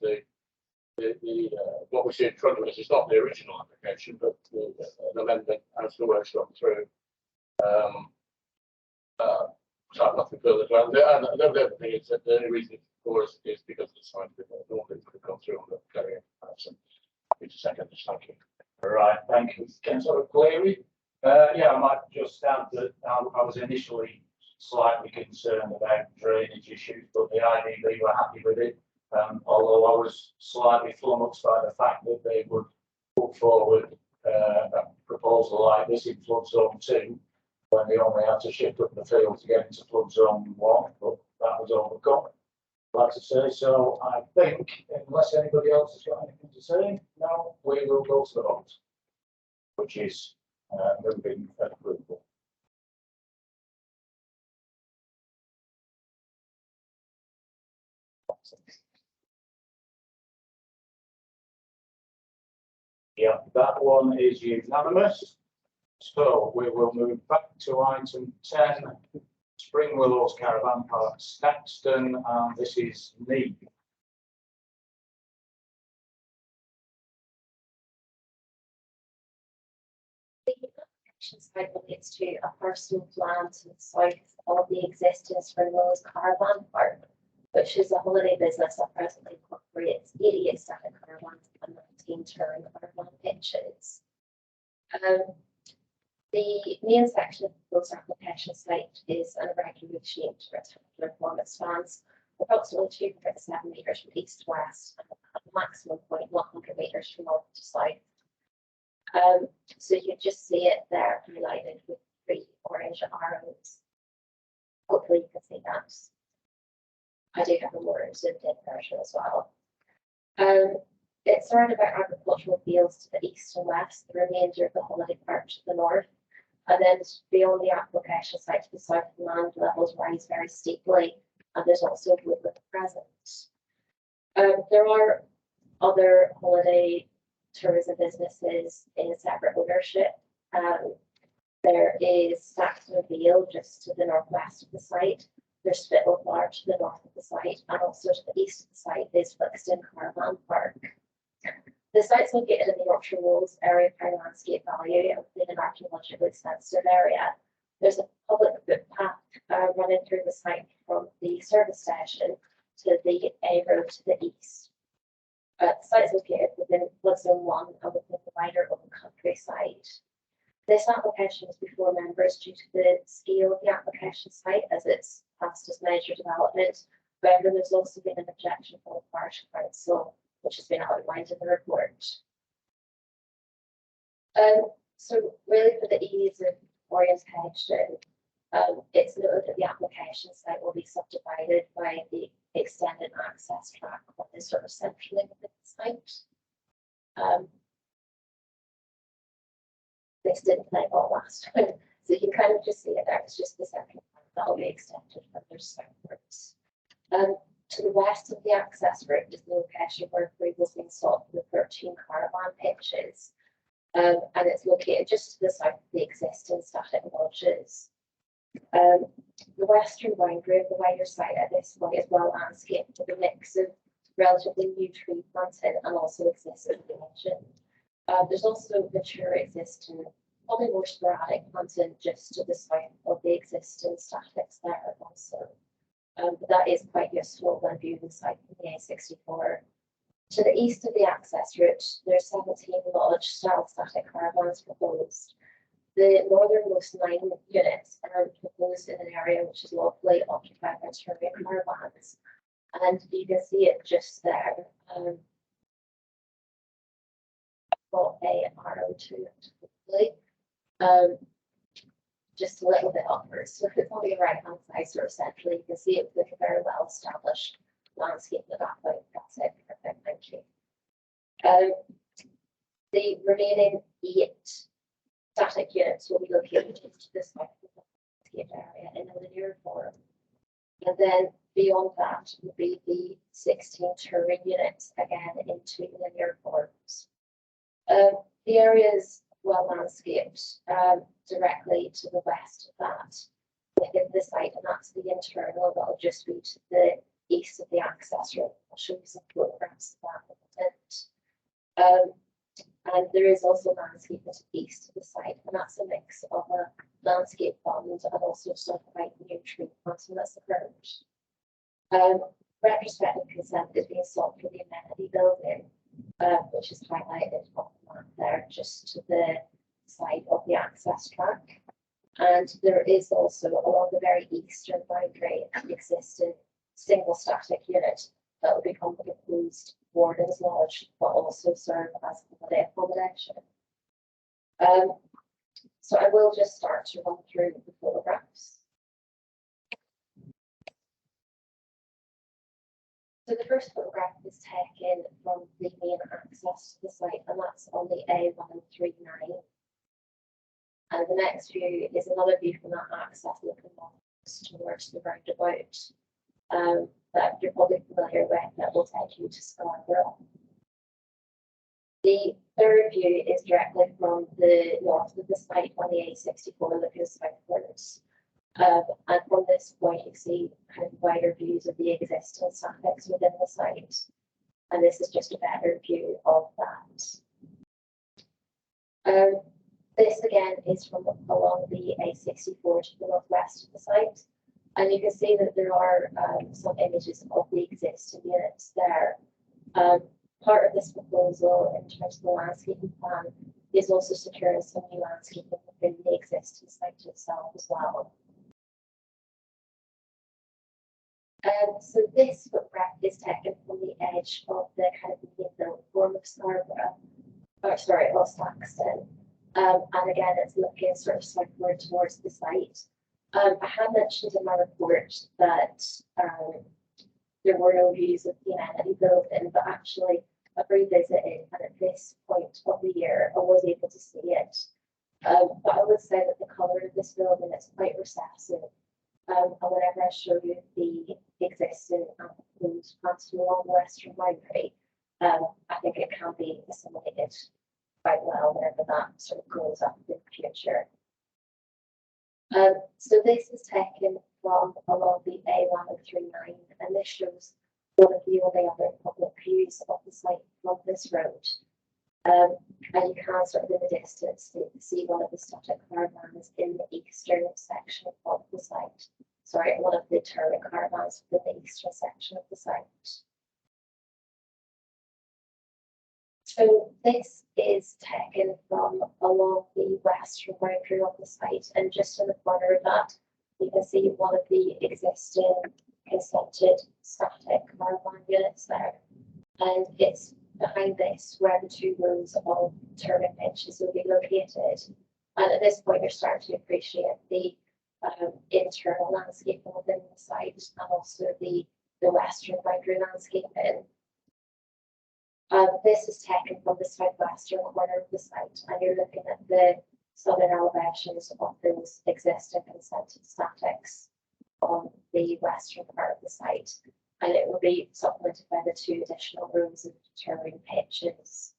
what we see in front of us is not the original application, but an amendment as the work's gone through. So I have nothing further to add. And the other thing is that the only reason for us is because of the scientific normally could have gone through on the carrying. So happy to second this. Thank you. All right, thank you, Councillor Cleary. Yeah, I might just add that I was initially slightly concerned about drainage issues, but the IDB were happy with it. Although I was slightly flummoxed by the fact that they would put forward a proposal like this in flood zone 2, when they only had to shift up the field to get into flood zone 1, but that was overcome. Like to say, so I think, unless anybody else has got anything to say, now we will go to the vote, which is moving approval. Yeah, that one is unanimous. So we will move back to item 10, Spring Willows Caravan Park, Staxton, and this is me. The application site relates to a parcel of land to the south of the existing Spring Willows Caravan Park, which is a holiday business that presently incorporates 88 static caravans and 19 touring caravan pitches. The main section of the proposed application site is an irregularly shaped rectangular form. It spans approximately 207 metres from east to west and at a maximum point 100 metres from north to south. So you can just see it there highlighted with 3 orange arrows. Hopefully you can see that. I do have a more zoomed in version as well. It's surrounded by agricultural fields to the east and west, the remainder of the holiday park to the north, and then beyond the application site to the south, the land levels rise very steeply, and there's also woodland present. There are other holiday tourism businesses in separate ownership. There is Saxon Vale just to the northwest of the site. There's Spittle Bar to the north of the site, and also to the east of the site is Flixton Caravan Park. The site's located in the Yorkshire Wolds area of high landscape value and within an archaeologically sensitive area. There's a public footpath running through the site from the service station to the A road to the east. The site is located within Flood Zone 1 and within the wider open countryside. This application is before members due to the scale of the application site as it's passed as major development. However, there's also been an objection from the Parish Council, which has been outlined in the report. So really for the ease of orientation, it's noted that the application site will be subdivided by the extended access track that is sort of centrally within the site. This didn't play ball last time, so you can kind of just see it there. It's just the central part that will be extended further southwards. To the west of the access route is the location where approval is being sought for the 13 caravan pitches, and it's located just to the south of the existing static lodges. The western boundary of the wider site at this point is well landscaped with a mix of relatively new tree planting and also existing vegetation. There's also mature existing, probably more sporadic planting just to the south of the existing statics there also. But that is quite useful when viewing the site from the A64. To the east of the access route, there's 17 lodge style static caravans proposed. The northernmost 9 units are proposed in an area which is lawfully occupied by touring caravans. And you can see it just there. I've got a arrow to it, hopefully. Just a little bit upwards. So if it's on the right hand side, sort of centrally, you can see it with a very well established landscape in the background. That's it. Perfect. Thank you. The remaining 8 static units will be located just to the south of the landscape area in a linear form. And then beyond that would be the 16 touring units, again in 2 linear forms. The area is well landscaped directly to the west of that within the site, and that's the internal that will just be to the east of the access road. I'll show you some photographs of that in a minute. And there is also landscaping to the east of the site, and that's a mix of a landscape fund and also some quite new tree planting that's occurred. Retrospective consent is being sought for the amenity building, which is highlighted on the map there, just to the side of the access track. And there is also along the very eastern boundary an existing single static unit that will become the proposed Warden's Lodge, but also serve as holiday accommodation. So I will just start to run through the photographs. So the first photograph is taken from the main access to the site, and that's on the A139. And the next view is another view from that access looking towards the roundabout that you're probably familiar with, that will take you to Scarborough. The third view is directly from the north of the site on the A64 looking southwards. And from this point, you see kind of wider views of the existing statics within the site. And this is just a better view of that. This again is from along the A64 to the northwest of the site. And you can see that there are some images of the existing units there. Part of this proposal in terms of the landscaping plan is also securing some new landscaping within the existing site itself as well. So this photograph is taken from the edge of the kind of main built form of Scarborough, or sorry, of Saxton. And again, it's looking sort of southward towards the site. I had mentioned in my report that there were no views of the amenity building, but actually I've revisited, and at this point of the year, I was able to see it. But I would say that the colour of this building is quite recessive. And whenever I show you the existing and proposed plans along the western boundary, I think it can be assimilated quite well whenever that sort of grows up in the future. So this is taken from along the A1039, and this shows one of the only other public views of the site from this road. And you can sort of in the distance see one of the static caravans in the eastern section of the site. Sorry, one of the turret caravans within the eastern section of the site. So this is taken from along the western boundary of the site, and just in the corner of that, you can see one of the existing consented static caravan units there. And it's behind this where the two rows of turbine pitches will be located. And at this point, you're starting to appreciate the internal landscaping within the site and also the western boundary landscaping. This is taken from the southwestern corner of the site, and you're looking at the southern elevations of those existing consented statics on the western part of the site, and it will be supplemented by the two additional rows of turbine pitches.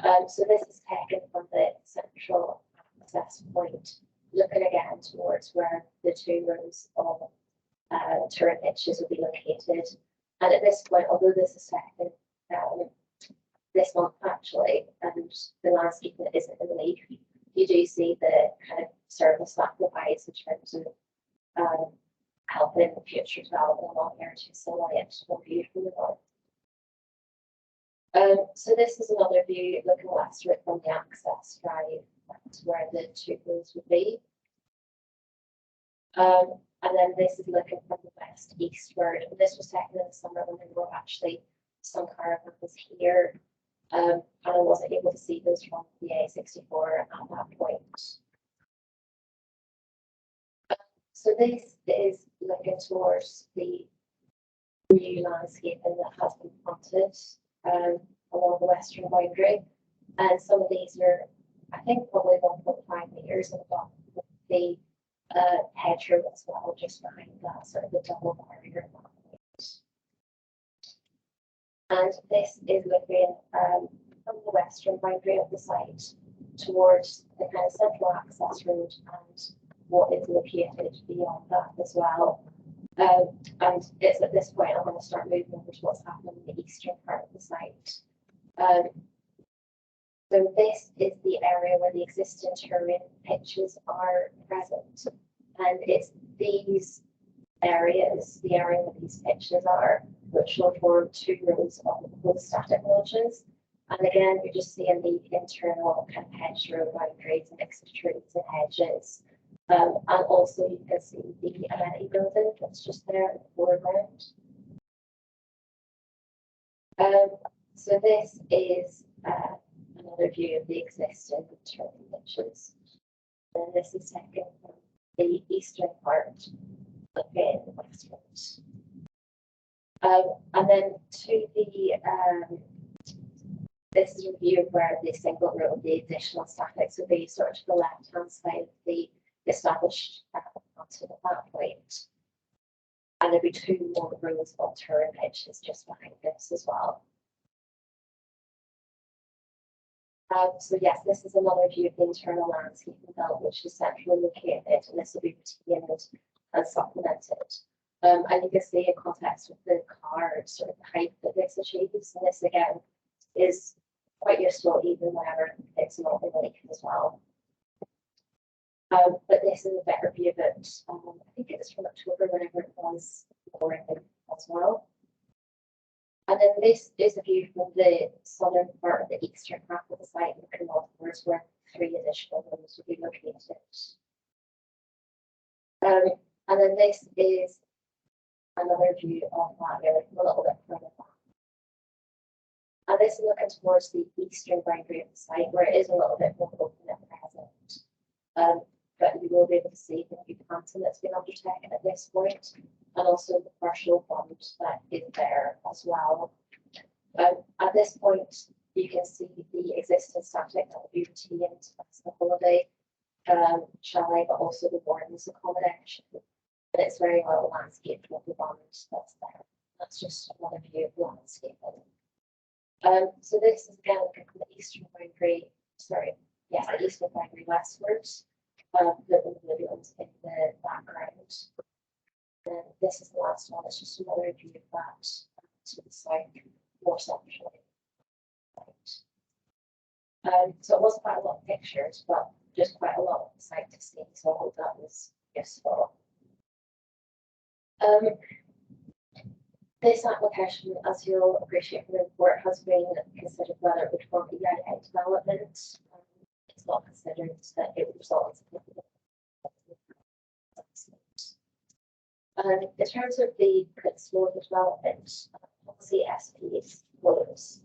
So this is taken from the central access point, looking again towards where the two rows of turret pitches will be located. And at this point, although this is taken this month actually, and the landscaping isn't in the leaf, you do see the kind of service that provides in terms of helping future development along here to simulate one view from the north. So this is another view looking westward from the access drive to where the two roads would be. And then this is looking from the west eastward. And this was taken in the summer when there were actually some caravans here. And I wasn't able to see those from the A64 at that point. So this is looking towards the new landscaping that has been planted along the western boundary. And some of these are, I think, probably 1.5 metres above the hedgerow as well, just behind that sort of the double barrier. And this is looking from the western boundary of the site towards the kind of central access road and what is located beyond that as well. And it's at this point I'm going to start moving over to what's happening in the eastern part of the site. So this is the area where the existing terrain pitches are present, and it's these areas, the area where these pitches are, which will form two rows of proposed static lodges. And again, you're just seeing the internal kind of hedgerow boundaries, mix of trees and hedges. And also you can see the amenity building that's just there in the foreground. So this is another view of the existing terrain pitches. And this is taken from the eastern part of the westwards. And then to the this is a view of where the single row of the additional statics would be sort of to the left-hand side of the established content at that point. And there'd be two more rows of turret pitches just behind this as well. So yes, this is another view of the internal landscape and belt, which is centrally located, and this will be retained and supplemented. And you can see in context with the card, sort of the height that this achieves, and this again is quite useful even whenever it's not in lake as well. But this is a better view of it. I think it was from October, whenever it was, or I think as well. And then this is a view from the southern part of the eastern half of the site, looking northwards, where 3 additional rooms will be located. And then this is another view of that area from a little bit further back. And this is looking towards the eastern boundary of the site, where it is a little bit more open at present. But you will be able to see the new planting that's been undertaken at this point, and also the partial bond that is there as well. At this point, you can see the existing static that will be retained as the holiday chalet, but also the warden's accommodation. And it's very well landscaped with the bond that's there. That's just another view of the landscaping. So this is again looking from the eastern boundary, the eastern boundary westwards. The Williams in the background. And this is the last one. It's just another view of that to the south, more centrally. So it was quite a lot of pictures, but just quite a lot of the site to see. So I hope that was useful. This application, as you'll appreciate from the report, has been considered whether it would form a Ryedale development. It's not considered that it would result in significant. In terms of the principle of the development, policy SPs follows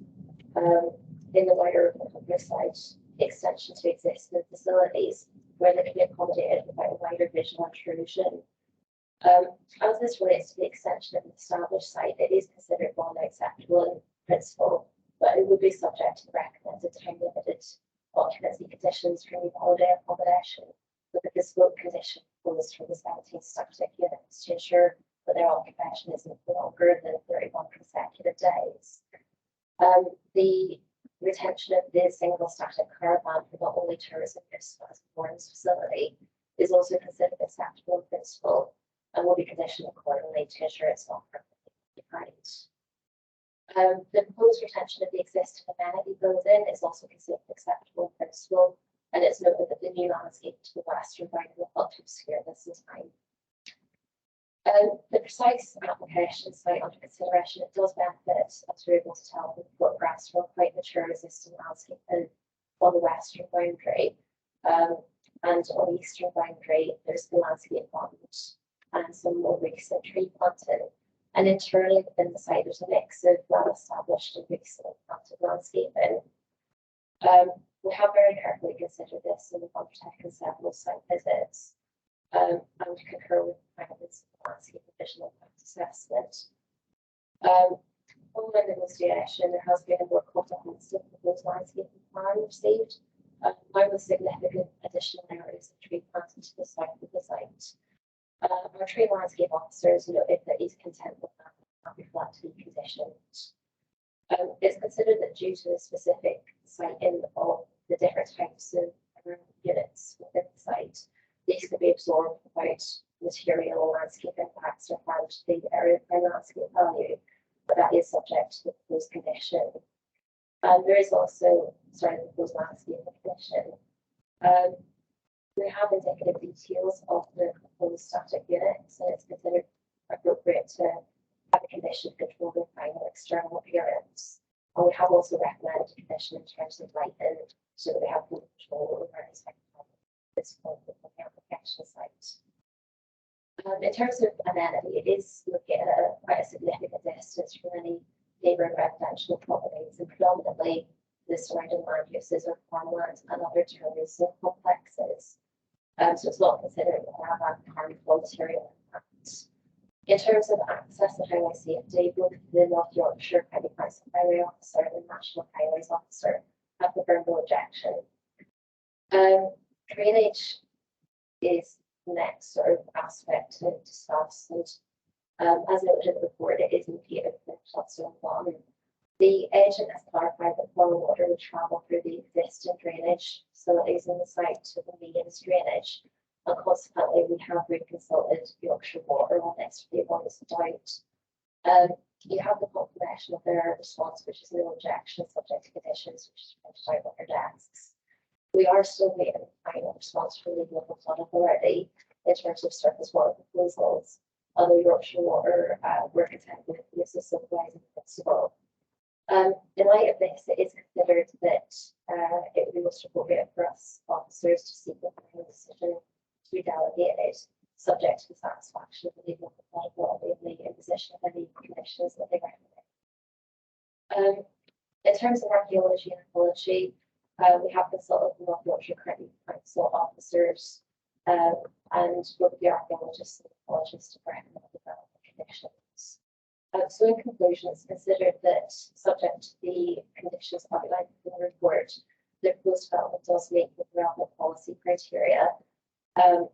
in the wider countryside extension to existing facilities where they can be accommodated without a wider visual intrusion. As this relates to the extension of an established site, it is considered one acceptable in principle, but it would be subject to the recommended time-limited occupancy conditions for new holiday accommodation, with a bespoke condition proposed for the 17 static units to ensure that their occupation isn't longer than 31 consecutive days. The retention of the single static caravan for not only tourism use as a warden's facility is also considered acceptable in principle and will be conditioned accordingly to ensure it's not permanently occupied. The proposed retention of the existing amenity building is also considered acceptable in principle, and it's noted that the new landscape to the western boundary will help to obscure this in time. The precise application site under consideration, it does benefit, as we're able to tell, with photographs from quite mature existing landscape on the western boundary. And on the eastern boundary, there's the landscape bond and some more recent tree planting. And internally within the site, there's a mix of well-established and recently planted landscaping. We have very carefully considered this and we've undertaken several site visits and concur with the findings of the landscape and visual impact assessment. Following the investigation, there has been a more comprehensive proposed landscaping plan received, along with significant additional areas of tree planting to the south of the site. Our tree landscape officers noted that he's content with that, not reflected in conditions. It's considered that due to the specific siting of the different types of units within the site, these could be absorbed without material or landscape impacts or harm to the area of landscape value, but that is subject to the proposed condition. There is also, the proposed landscape condition. We have indicative details of the proposed static units, and it's considered appropriate to have a condition control their final external appearance. And we have also recommended a condition in terms of lighting, so that we have full control over any site at this point with the application site. In terms of amenity, it is located at quite a significant distance from any neighbouring residential properties, and predominantly the surrounding land uses are farmland and other tourism complexes. So it's not considered to have a harmful material impact. In terms of access and highway safety, both the North Yorkshire County Council Highway Officer and the National Highways Officer have confirmed no objection. Drainage is the next sort of aspect to discuss, and as noted in the report, it is located within Cluster 1, The agent has clarified that flowing water would travel through the existing drainage facilities in the site to the medium's drainage, and consequently we have reconsulted Yorkshire Water on this for the avoidance of doubt. You have the confirmation of their response, which is no objection subject to conditions, which is printed out on your desks. We are still waiting for final response from the local flood authority in terms of surface water proposals. Although Yorkshire Water were content with the assistant advising principle. In light of this, it is considered that it would be most appropriate for us officers to seek a final decision to be delegated, subject to the satisfaction of the legal authority and the imposition of any conditions that they recommend. In terms of archaeology and ecology, we have consulted the North Yorkshire Council officers and both the archaeologists and ecologists to recommend development conditions. So in conclusion, it's considered that subject to the conditions outlined in the report, the proposed development does meet the relevant policy criteria. And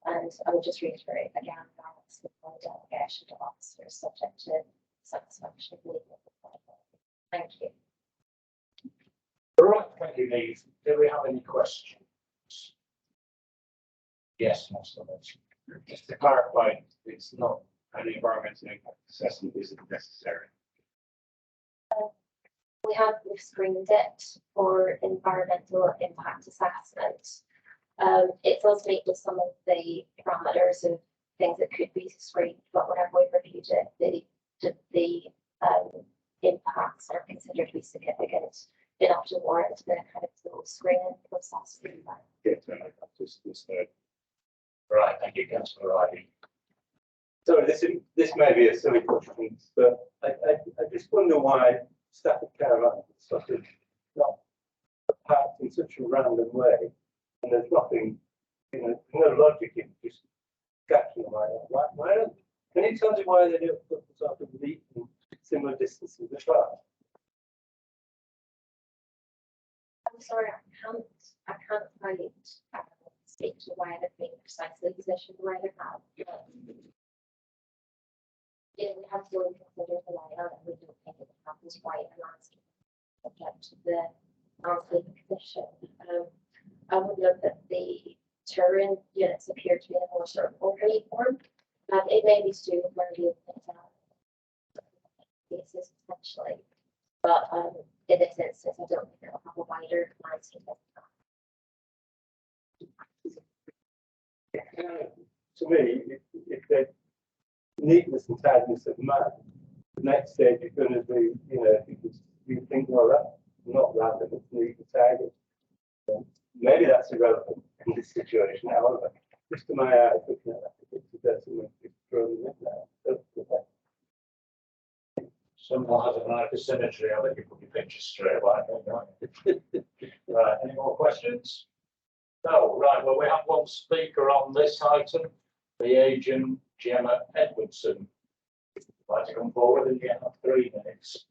I would just reiterate again, balance with the delegation to officers subject to satisfaction of legal authority. Thank you. All right, thank you, Neve. Do we have any questions? Yes, Mr. Lynch. Just to clarify, it's not an environmental impact assessment isn't necessary. We've screened it for environmental impact assessment. It does meet with some of the parameters of things that could be screened, but whenever we've reviewed it, the impacts are considered to be significant enough to warrant the kind of full screening process. Right, thank you, Councillor Riley. Sorry, this may be a silly question, but I just wonder why static caravans sort of not packed in such a random way, and there's nothing, no logic in just catching them like that. Why don't? Can you tell me why they don't put the sort of leap in similar distances apart? I'm sorry, I can't quite speak to why they've been precisely positioned where they have. We have to really consider the layout, and we don't think it happens right and landscape subject to the landscape position. I would note that the terrain units appear to be in a more sort of orderly form. It may be suited where you put down bases potentially, but in this instance, I don't think it'll have a wider landscape. To me, if the neatness and tidiness of man, the next stage is going to be, if you think, well, that's not random, it's neat and tidy. Maybe that's irrelevant in this situation. However, just to my eyes, looking at that, it's someone who's thrown in there. Someone has an eye for symmetry. I think you put your picture straight away. Right, any more questions? No, right. Well, we have one speaker on this item, the agent Gemma Edwardson. Would you like to come forward and get 3 minutes?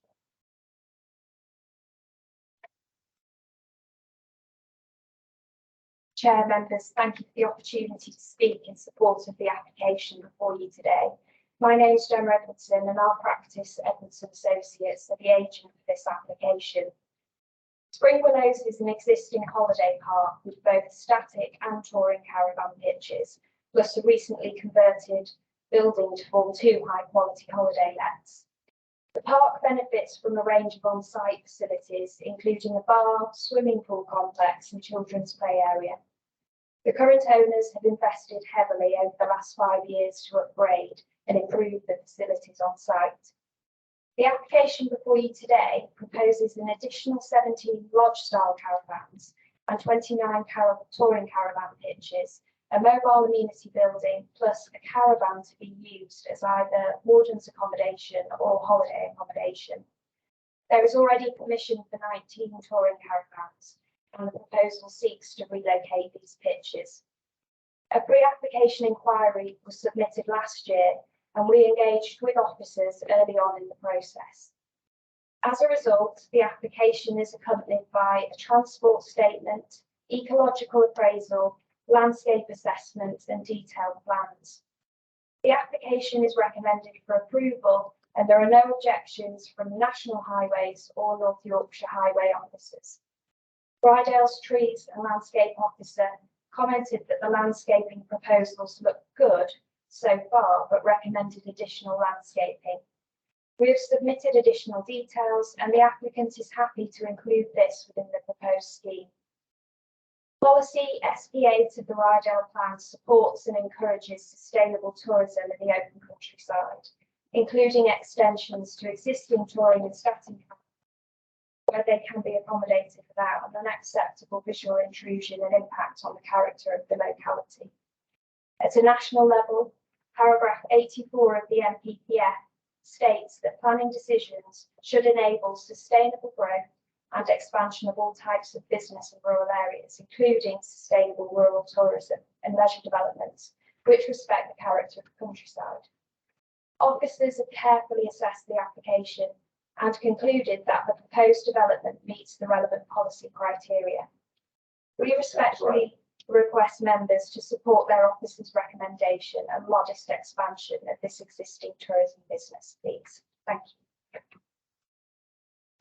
Chair, members, thank you for the opportunity to speak in support of the application before you today. My name is Gemma Edwardson, and our practice, Edwardson Associates, are the agent for this application. Spring Willows is an existing holiday park with both static and touring caravan pitches, plus a recently converted building to form 2 high-quality holiday lets. The park benefits from a range of on-site facilities, including a bar, swimming pool complex and children's play area. The current owners have invested heavily over the last 5 years to upgrade and improve the facilities on site. The application before you today proposes an additional 17 lodge-style caravans and 29 touring caravan pitches, a mobile amenity building, plus a caravan to be used as either warden's accommodation or holiday accommodation. There is already permission for 19 touring caravans, and the proposal seeks to relocate these pitches. A pre-application inquiry was submitted last year, and we engaged with officers early on in the process. As a result, the application is accompanied by a transport statement, ecological appraisal, landscape assessment and detailed plans. The application is recommended for approval and there are no objections from the National Highways or North Yorkshire Highway officers. Ryedale's Trees and Landscape Officer commented that the landscaping proposals look good so far, but recommended additional landscaping. We have submitted additional details and the applicant is happy to include this within the proposed scheme. Policy SP8 of the Ryedale plan supports and encourages sustainable tourism in the open countryside, including extensions to existing touring and scatting where they can be accommodated without an unacceptable visual intrusion and impact on the character of the locality. At a national level, paragraph 84 of the NPPF states that planning decisions should enable sustainable growth and expansion of all types of business in rural areas, including sustainable rural tourism and leisure developments, which respect the character of the countryside. Officers have carefully assessed the application and concluded that the proposed development meets the relevant policy criteria. We respectfully request members to support their officer's recommendation and modest expansion of this existing tourism business, please. Thank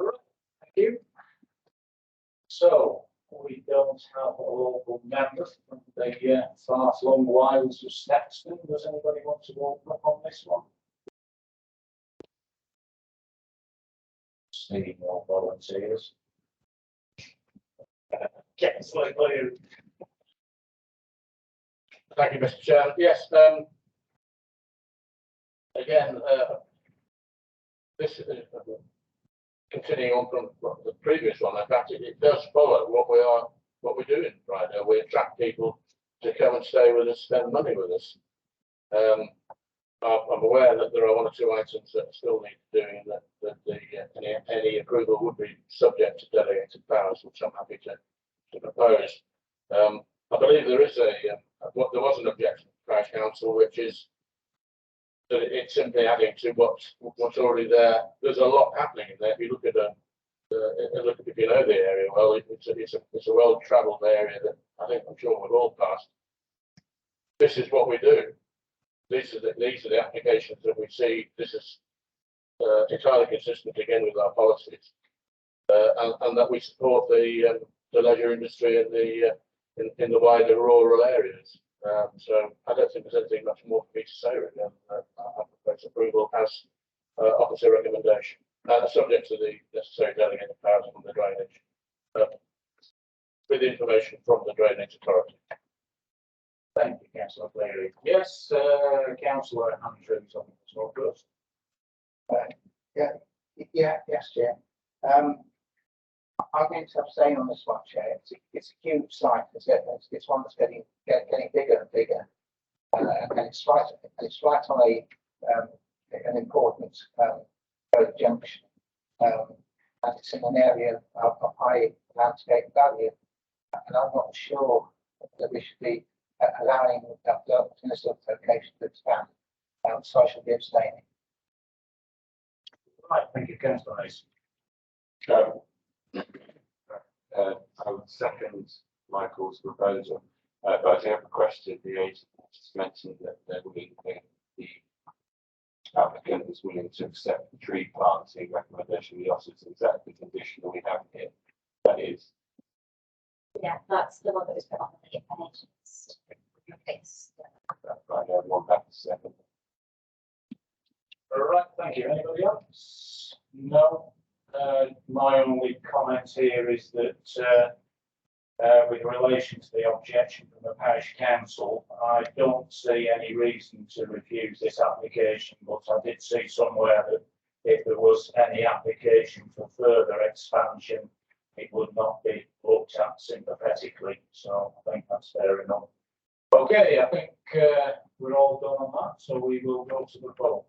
you. Thank you. So we don't have a local member from the far-flung wilds of Snepston. Does anybody want to open up on this one? Seeing no volunteers. Councillor Cleary. Thank you, Mr. Chairman. Yes, again, this is continuing on from the previous one. In fact, it does follow what we're doing right now. We attract people to come and stay with us, spend money with us. I'm aware that there are one or two items that still need doing, that any approval would be subject to delegated powers, which I'm happy to propose. I believe there is there was an objection from Parish Council, which is that it's simply adding to what's already there. There's a lot happening in there. If you look at if you know the area well, it's a well-travelled area that I'm sure we've all passed. This is what we do. These are the applications that we see. This is entirely consistent again with our policies, and that we support the leisure industry and in the wider rural areas. So I don't think there's anything much more for me to say. Really. I propose approval as officer recommendation, subject to the necessary delegated powers from the drainage, with information from the drainage authority. Thank you, Councillor Cleary. Yes, Councillor Andrews on this one first. Yes, Chair. I'm going to abstain on this one, Chair. It's a huge site. It's one that's getting bigger and bigger, and it's right on an important road junction, and it's in an area of high landscape value, and I'm not sure that we should be allowing that in this location to expand. So I should be abstaining. Right, thank you, Councillor Hayes. I would second Michael's proposal, but I do have a question. The agent just mentioned that the applicant is willing to accept the tree planting recommendation of the officers. Is that the condition that we have here? That is. Yeah, that's the one that was put on the list. Right, I have one back to second. All right, thank you. Anybody else? No. My only comment here is that with relation to the objection from the Parish Council, I don't see any reason to refuse this application, but I did see somewhere that if there was any application for further expansion, it would not be looked at sympathetically. So I think that's fair enough. Okay, I think we're all done on that, so we will go to the vote.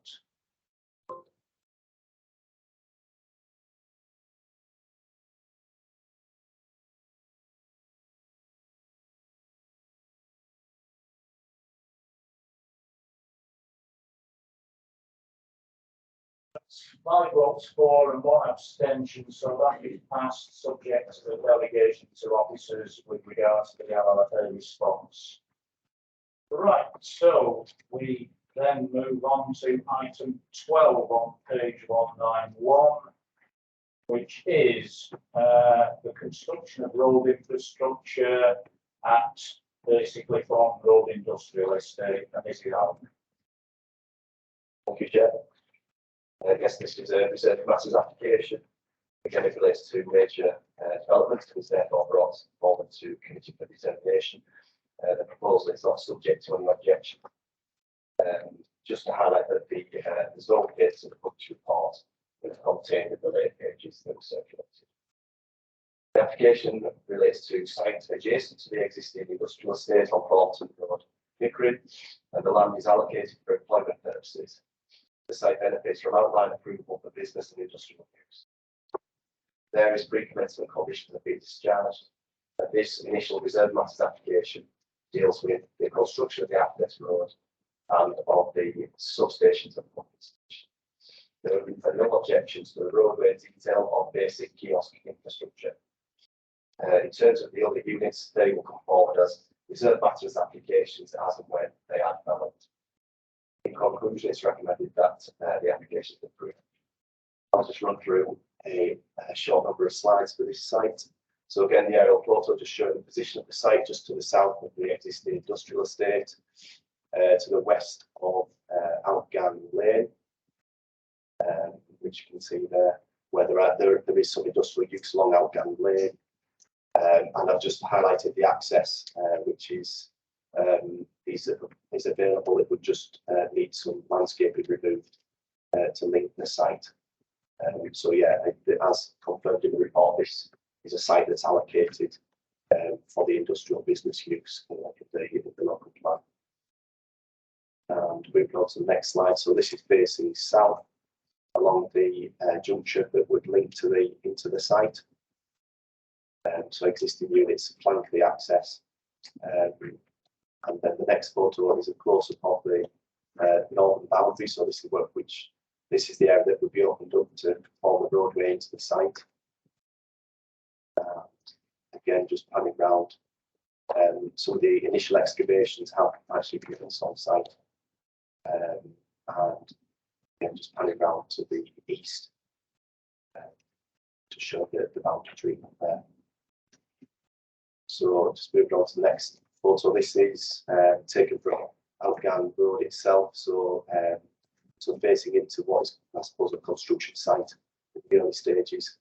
That's 5 votes for and 1 abstention, so that is passed subject to the delegation to officers with regards to the LLFA response. Right, so we then move on to item 12 on page 191, which is the construction of road infrastructure at basically Farm Road Industrial Estate. And this is out. Thank you, Chair. I guess this is a reserved matters application. Again, it relates to major developments and is therefore brought forward to committee for determination. The proposal is not subject to any objection. Just to highlight that the zone gates of the published report is contained in the later pages that were circulated. The application relates to site adjacent to the existing industrial estate on Thornton Road, Pickering, and the land is allocated for employment purposes. The site benefits from outline approval for business and industrial use. Various pre-commencement conditions have been discharged. This initial reserve matters application deals with the construction of the access road and of the substations of the pumping station. There have been no objections to the roadway detail or basic kiosk infrastructure. In terms of the other units, they will come forward as reserve matters applications as and when they are developed. In conclusion, it's recommended that the application is approved. I'll just run through a short number of slides for this site. So again, the aerial photo just showing the position of the site just to the south of the existing industrial estate, to the west of Outgang Lane, which you can see there, where there is some industrial use along Outgang Lane. And I've just highlighted the access, which is available. It would just need some landscaping removed to link the site. So yeah, as confirmed in the report, this is a site that's allocated for the industrial business use in the local plan. And moving on to the next slide. So this is facing south along the juncture that would link to into the site. So existing units flank the access. And then the next photo is a close-up of the northern boundary. So this is the area that would be opened up to form the roadway into the site. Again, just panning round. Some of the initial excavations have actually been done on site. And again, just panning round to the east to show the boundary treatment there. So just moving on to the next photo. This is taken from Outgang Road itself. So facing into what is, I suppose, a construction site in the early stages.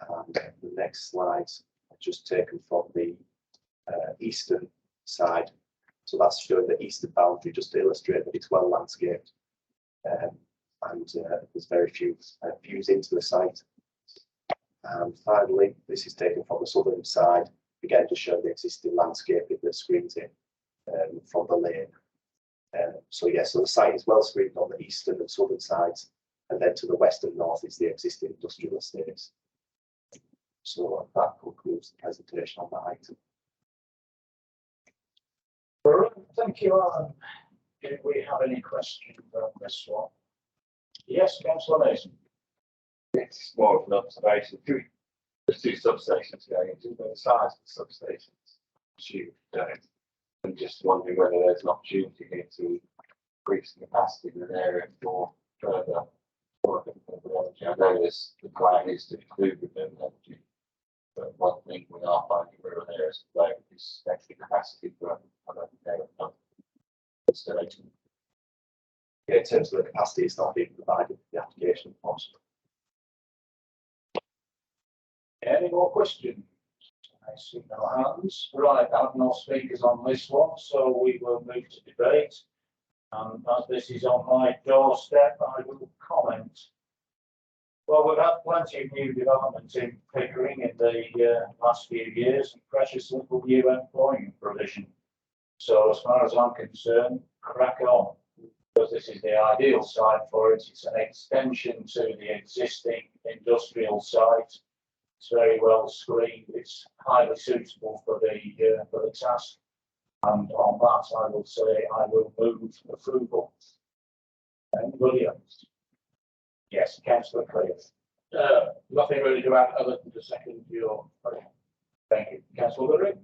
And the next slides are just taken from the eastern side. So that's showing the eastern boundary, just to illustrate that it's well landscaped. And there's very few views into the site. And finally, this is taken from the southern side, again to show the existing landscaping that screens in from the lane. So the site is well screened on the eastern and southern sides, and then to the west and north is the existing industrial estates. So that concludes the presentation on that item. Brilliant. Thank you, Alan. Do we have any questions on this one? Yes, Councillor Mason. It's more of an observation. There's two substations going into the size of the substations. Huge, I'm just wondering whether there's an opportunity here to increase the capacity in an area for further work in renewable energy. I know the plan is to include renewable energy, but one thing we are finding rural areas today is extra capacity for installation. Yeah, in terms of the capacity, it's not being provided for the application, possible. Any more questions? I see no hands. Right, I have no speakers on this one, so we will move to debate. And as this is on my doorstep, I will comment. Well, we've had plenty of new developments in Pickering in the last few years, and precious little new employment provision. So as far as I'm concerned, crack on, because this is the ideal site for it. It's an extension to the existing industrial site. It's very well screened. It's highly suitable for the task. And on that, I will say I will move approval. Anybody else? Yes, Councillor Clear. Nothing really to add other than to second your. Thank you, Councillor Goodrich.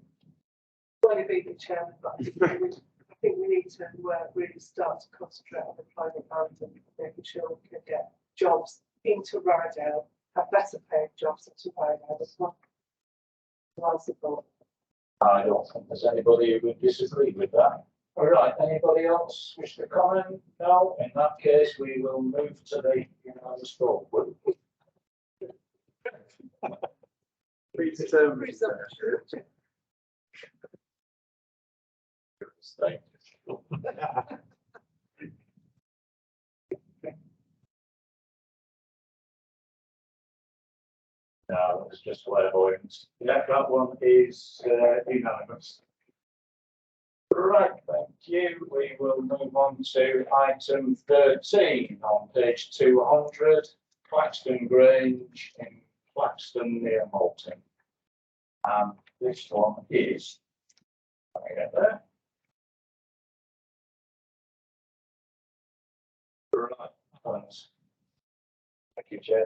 Only being the chairman, but I think we need to really start to concentrate on employment management, making sure we can get jobs into Ryedale, have better paid jobs into Ryedale as well. Well, support. I don't think there's anybody who would disagree with that. All right, anybody else wish to comment? No, in that case, we will move to the unanimous vote. No, it's just clairvoyance. Yeah, that one is unanimous. Right, thank you. We will move on to item 13 on page 200, Claxton Grange in Claxton near Malton. And this one is, let me get there. Right, thanks. Thank you, Chair.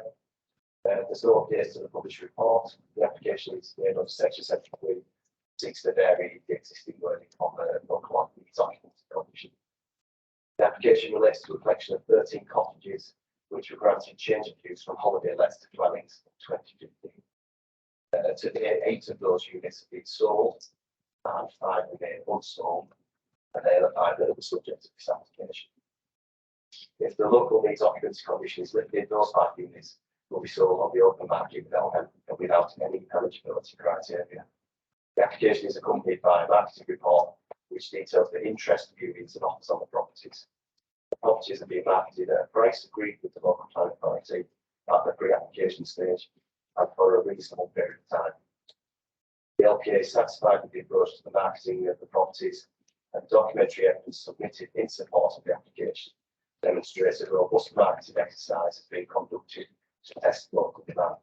There's no updates to the published report. The application is made on section 73, seeks to vary the existing wording on the local occupancy condition. The application relates to a collection of 13 cottages which were granted change of use from holiday lets to dwellings in 2015. Today, 8 of those units have been sold and 5 remain unsold, and they are 5 that are subject to this application. If the local needs occupancy condition is lifted, those 5 units will be sold on the open market without any eligibility criteria. The application is accompanied by a marketing report which details the interest of units and offers on the properties. The properties are being marketed at a price agreed with the local planning authority at the pre-application stage and for a reasonable period of time. The LPA is satisfied with the approach to the marketing of the properties, and documentary evidence submitted in support of the application demonstrates a robust marketing exercise has been conducted to test local demand.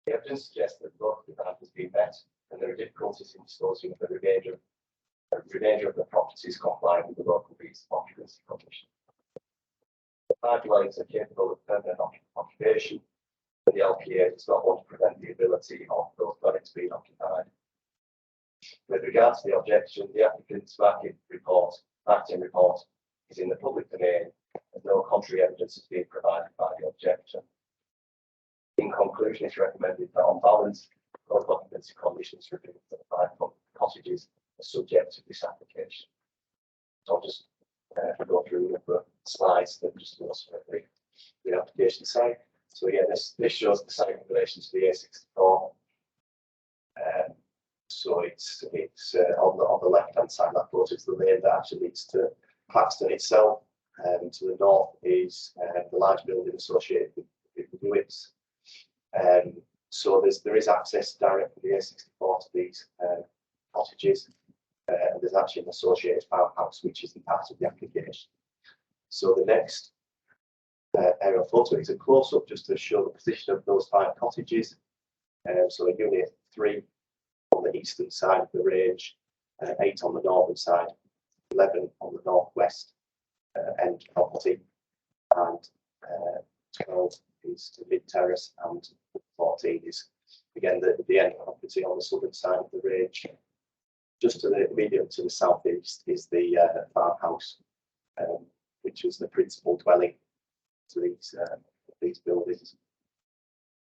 The evidence suggests that local demand has been met, and there are difficulties in disposing of the remainder of the properties complying with the local lease occupancy condition. The 5 dwellings are capable of permanent occupation, and the LPA does not want to prevent the ability of those dwellings being occupied. With regard to the objection, the applicant's marketing report is in the public domain, and no contrary evidence has been provided by the objector. In conclusion, it's recommended that on balance, local occupancy conditions reviewed for the 5 cottages are subject to this application. So I'll just go through the slides that just illustrate the application site. So yeah, this shows the site in relation to the A64. So it's on the left hand side, that goes to the lane that actually leads to Claxton itself. To the north is the large building associated with the units. So there is access direct from the A64 to these cottages, and there's actually an associated farmhouse which isn't part of the application. So the next aerial photo is a close-up just to show the position of those 5 cottages. So unit 3 on the eastern side of the range, 8 on the northern side, 11 on the northwest end property, and 12 is the mid terrace, and 14 is again the end property on the southern side of the range. Just to the immediate to the southeast is the farmhouse, which is the principal dwelling to these buildings.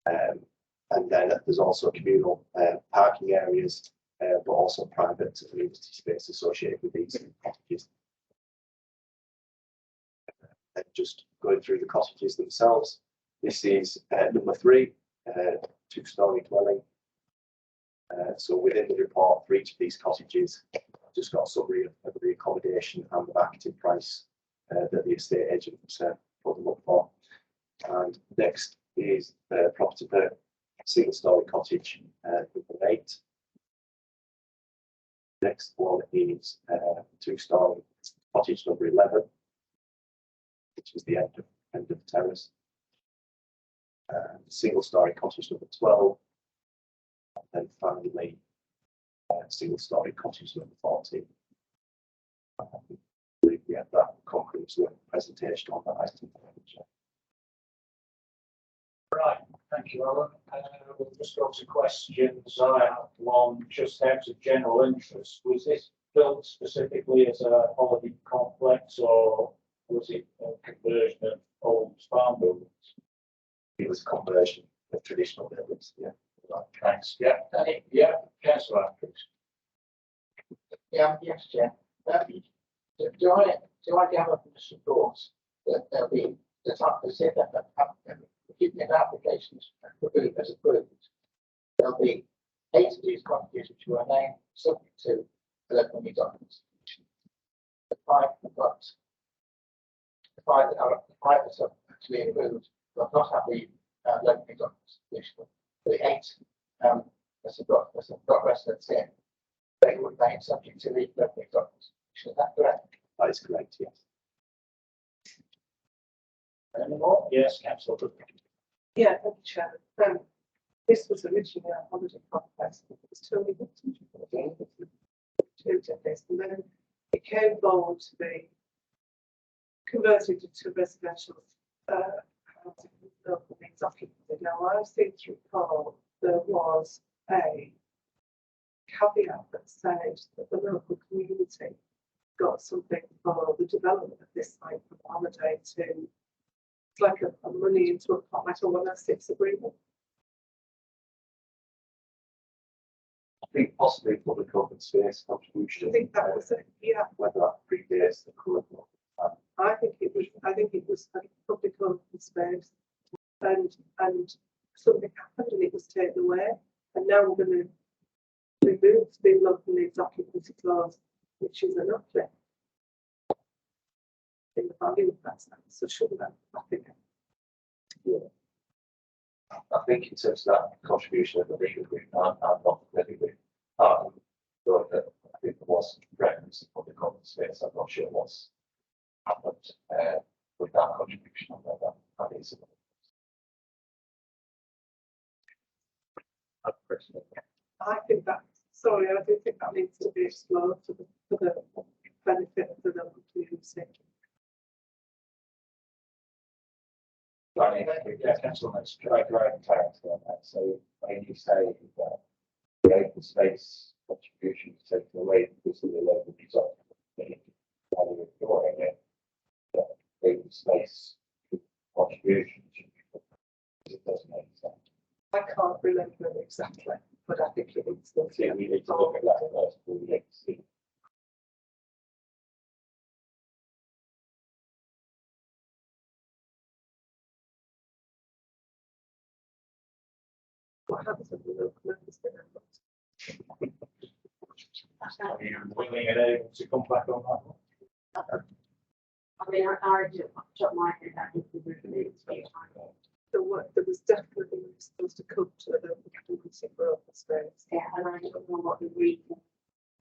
And then there's also communal parking areas, but also private community space associated with these cottages. And just going through the cottages themselves, this is number 3, 2-story dwelling. So within the report for each of these cottages, I've just got a summary of the accommodation and the marketing price that the estate agent put them up for. And next is property per single-story cottage, number 8. Next one is 2-story cottage number 11, which is the end of the terrace. Single-story cottage number 12, and finally single-story cottage number 14. I believe that concludes the presentation on that item. Right, thank you, Alan. We'll just go to questions. I have one just out of general interest. Was this built specifically as a holiday complex, or was it a conversion of old farm buildings? It was a conversion of traditional buildings, yeah. Right, thanks. Yeah, yeah, councillor Andrews. Yeah, yes, Chair. Do I gather from this report that there'll be the type of set that if the applications approved as approved, there'll be 8 of these properties which were named subject to the local needs documents. The 5 that are actually approved will not have the local needs documents. The 8 that have got residents in, they would remain subject to the local needs documents. Is that correct? That is correct, yes. Any more? Yes, councillor. Yeah, thank you, Chair. This was originally a holiday complex. It was totally this, and then it came forward to be converted to residential housing with local needs occupancy. Now, I've seen through Paul, there was a caveat that said that the local community got something for the development of this site from holiday to, it's like a money into a pot, like a 106 agreement. I think possibly public open space contribution. I think that was it, yeah. Whether that predates the current one. I think it was a public open space, and something happened and it was taken away, and now we're going to remove the local needs occupancy clause, which is an uplift in the value of that site. So shouldn't that back again? Yeah. I think in terms of that contribution of the legal group, I'm not really with. But I think there was reference to public open space. I'm not sure what's happened with that contribution on that. That is. I think that, sorry, I do think that needs to be explored for the benefit of the local community. Right, yeah, councillor, let's try to clarity on that. So when you say that the open space contribution is taken away because of the local design, value of drawing it, the open space contribution, it doesn't make sense. I can't remember it exactly, but I think it needs to So we need to look at that first before we get to see. what happens with the local members. Are you willing and able to come back on that one? I mean, I shot my head at it. There was definitely supposed to come to the local community for open space. Yeah, and I don't know what the reason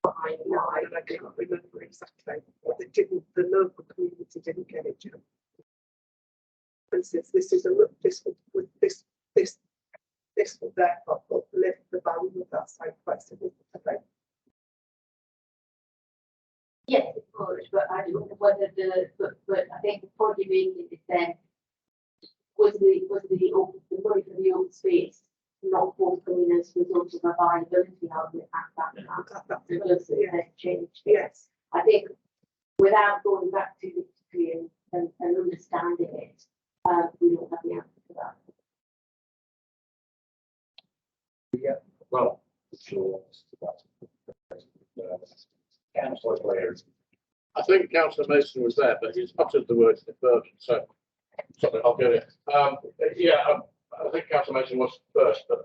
behind that. And I can't remember exactly, but they didn't, the local community didn't get it, Jim. And since this is this would therefore uplift the value of that site quite significantly. Yes, it could, but I don't know whether but I think the point you're making is then was the money for the open space not forthcoming as a result of a viability argument at that because it has changed. Yes. I think without going back to the history and understanding it, we don't have the answer to that. Yeah, well, sure. Councillor Blair. I think Councillor Mason was there, but he's uttered the words deferment, so sorry, I'll get it. I think Councillor Mason was first, but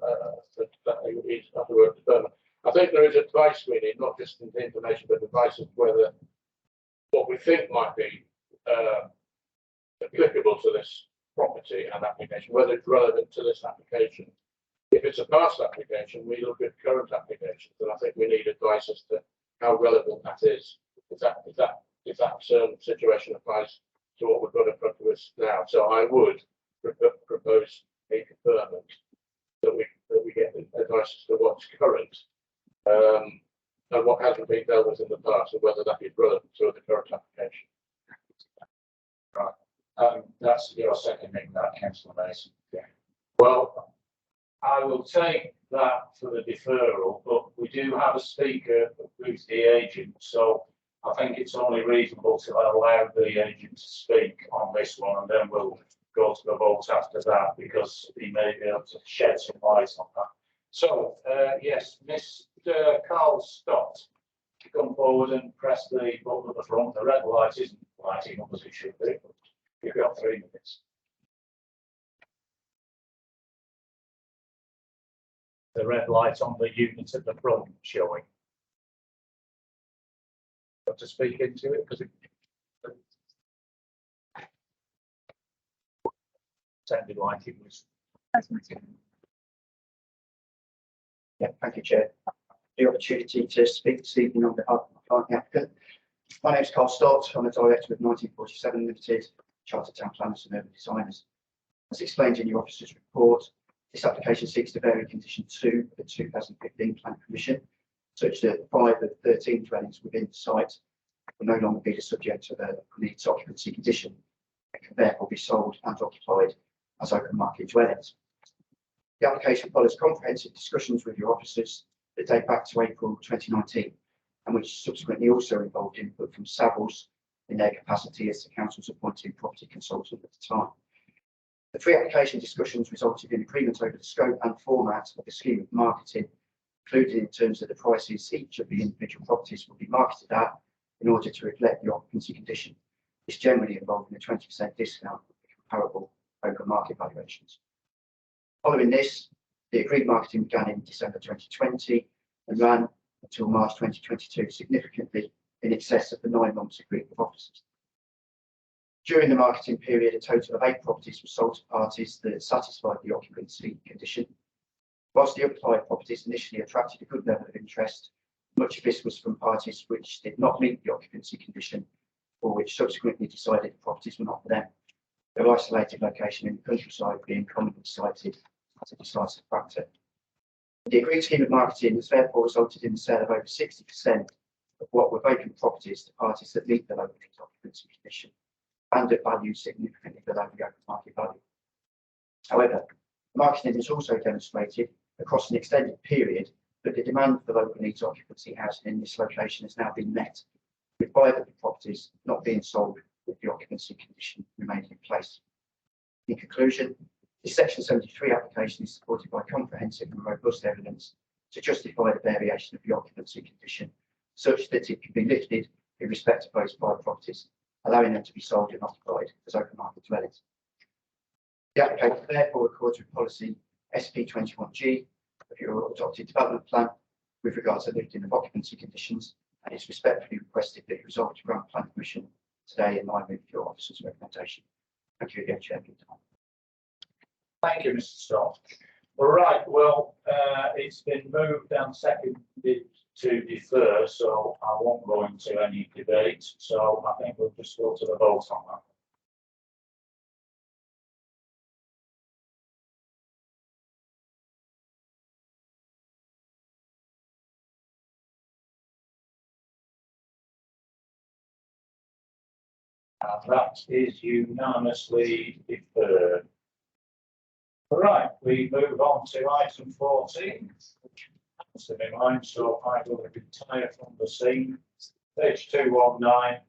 he's uttered the word deferment. I think there is advice we need, not just information, but advice as to whether what we think might be applicable to this property and application, whether it's relevant to this application. If it's a past application, we look at current applications, and I think we need advice as to how relevant that is. If that situation applies to what we've got in front of us now. So I would propose a deferment that we get advice as to what's current and what hasn't been dealt with in the past, and whether that is relevant to the current application. Right. That's your seconding that, Councillor Mason. Yeah. Well, I will take that for the deferral, but we do have a speaker who's the agent, so I think it's only reasonable to allow the agent to speak on this one, and then we'll go to the vote after that, because he may be able to shed some light on that. So, yes, Mr. Carl Stott, come forward and press the button at the front. The red light isn't lighting up as it should be, but you've got 3 minutes. The red light on the unit at the front showing. Got to speak into it because it sounded like it was. Yeah, thank you, Chair. The opportunity to speak this evening on behalf of the applicant. My name is Carl Stott. I'm the director of 1947 Limited, Chartered Town Planners and Urban Designers. As explained in your officer's report, this application seeks to vary condition 2 of the 2015 Planning Permission, such that 5 of 13 dwellings within the site will no longer be the subject of a needs occupancy condition and can therefore be sold and occupied as open market dwellings. The application follows comprehensive discussions with your officers that date back to April 2019, and which subsequently also involved input from Savills in their capacity as the council's appointed property consultant at the time. The pre-application discussions resulted in agreement over the scope and format of the scheme of marketing, including in terms of the prices each of the individual properties will be marketed at in order to reflect the occupancy condition. This generally involving a 20% discount of the comparable open market valuations. Following this, the agreed marketing began in December 2020 and ran until March 2022, significantly in excess of the 9 months agreed with officers. During the marketing period, a total of 8 properties were sold to parties that satisfied the occupancy condition. Whilst the other 5 properties initially attracted a good level of interest, much of this was from parties which did not meet the occupancy condition, or which subsequently decided the properties were not for them. Their isolated location in the countryside being commonly cited as a decisive factor. The agreed scheme of marketing has therefore resulted in the sale of over 60% of what were vacant properties to parties that meet the local occupancy condition and at value significantly below the open market value. However, marketing has also demonstrated across an extended period that the demand for local needs occupancy housing in this location has now been met, with private properties not being sold with the occupancy condition remaining in place. In conclusion, the Section 73 application is supported by comprehensive and robust evidence to justify the variation of the occupancy condition such that it can be lifted in respect of those 5 properties, allowing them to be sold and occupied as open market dwellings. The application therefore accords with policy SP21G of your adopted development plan with regards to lifting of occupancy conditions, and it's respectfully requested that you resolve to grant planning permission today in line with your officer's recommendation. Thank you again, Chair. Thank you, Mr. Stott. All right, well, it's been moved and seconded to defer, so I won't go into any debate. So I think we'll just go to the vote on that. And that is unanimously deferred. All right, we move on to item 14, which happens to be mine, so I will retire from the scene. Page 219.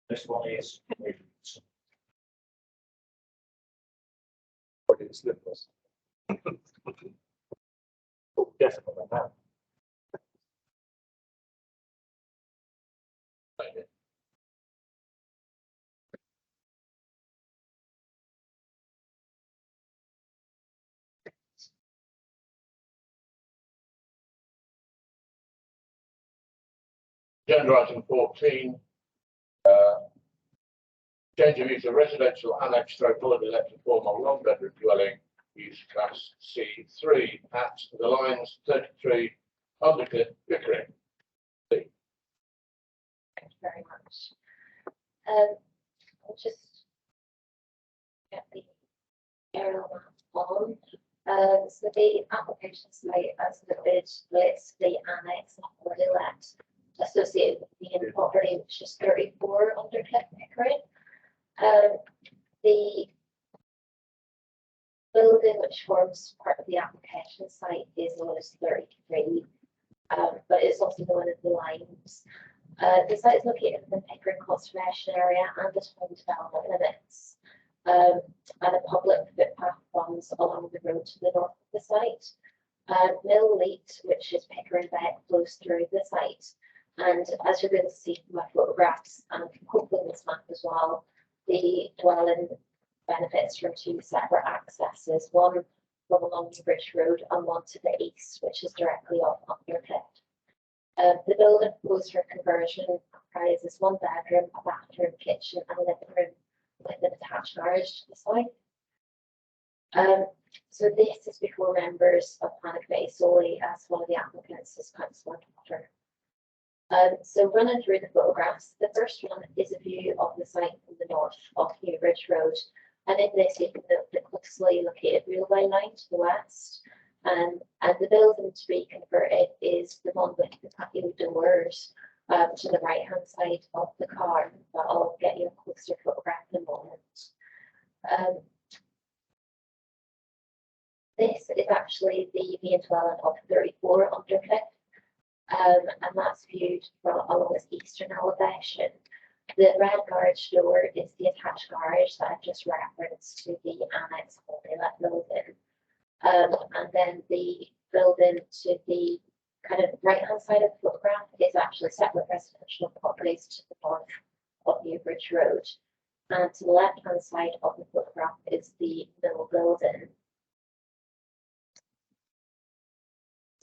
This one is. Definitely not. Agenda item 14. Change of use of residential annex stroke holiday let to form a 1-bedroom dwelling, use class C3 at the lines 33 Undercliff, Pickering. Thank you very much. I'll just get the aerial map on. So the application slate as the bid lists the annex and holiday let associated with the property, which is 34 Undercliff, Pickering. The building which forms part of the application site is known as 33, but it's also known as the Limes. The site is located in the Pickering Conservation Area and the Town Development Limits, and a public footpath runs along the road to the north of the site. Mill Leat, which is Pickering Beck, flows through the site, and as you're going to see from my photographs and hopefully this map as well, the dwelling benefits from two separate accesses, one from along the Bridge Road and one to the east, which is directly off Undercliff. The building proposed for conversion comprises one bedroom, a bathroom, kitchen and a living room with an attached garage to the side. So this is before members of Planning Committee solely as one of the applicants is Councillor Potter. So running through the photographs, the first one is a view of the site from the north of New Bridge Road. And in this, you can note the closely located railway line to the west. And the building to be converted is the one with the patio doors to the right hand side of the car. But I'll get you a closer photograph in a moment. This is actually the main dwelling of 34 Undercliff, and that's viewed from along its eastern elevation. The red garage door is the attached garage that I've just referenced to the annex Holylet building. And then the building to the kind of right hand side of the photograph is actually separate residential properties to the north of New Bridge Road. And to the left hand side of the photograph is the mill building.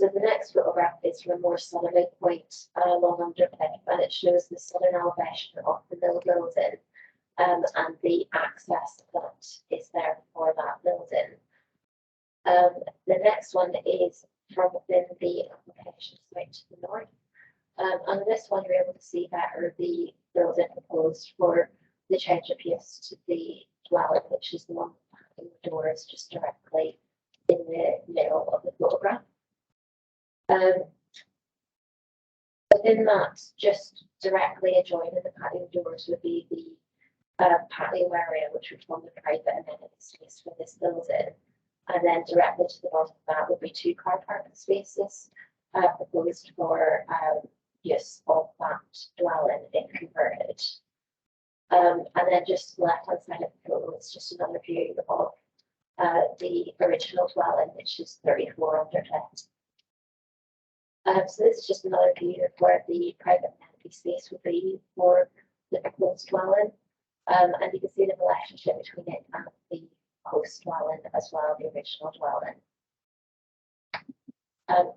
So the next photograph is from a more southerly point along Undercliff, and it shows the southern elevation of the mill building and the access that is there for that building. The next one is from within the application site to the north. And this one you're able to see better the building proposed for the change of use to the dwelling, which is the one with the doors just directly in the middle of the photograph. Within that, just directly adjoining the patio doors would be the patio area, which would form the private amenity space for this building. And then directly to the north of that would be two car parking spaces proposed for use of that dwelling if converted. And then just to the left hand side of the photo is just another view of the original dwelling, which is 34 Undercliff. So this is just another view of where the private amenity space would be for the proposed dwelling. And you can see the relationship between it and the host dwelling as well, the original dwelling.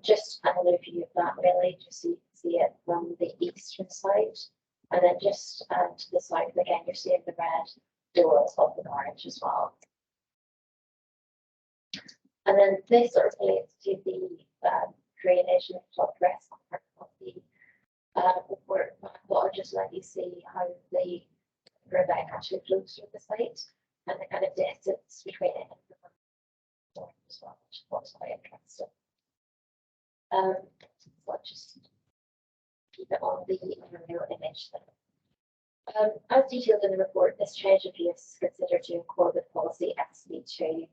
Just another view of that really, just so you can see it from the eastern side. And then just to the side, again, you're seeing the red doors of the garage as well. And then this sort of relates to the drainage and flood risk part of the report. I thought I'd just let you see how the river actually flows through the site and the kind of distance between it and the north as well, which was quite interesting. So I'll just keep it on the aerial image then. As detailed in the report, this change of use is considered to accord with policy SB2.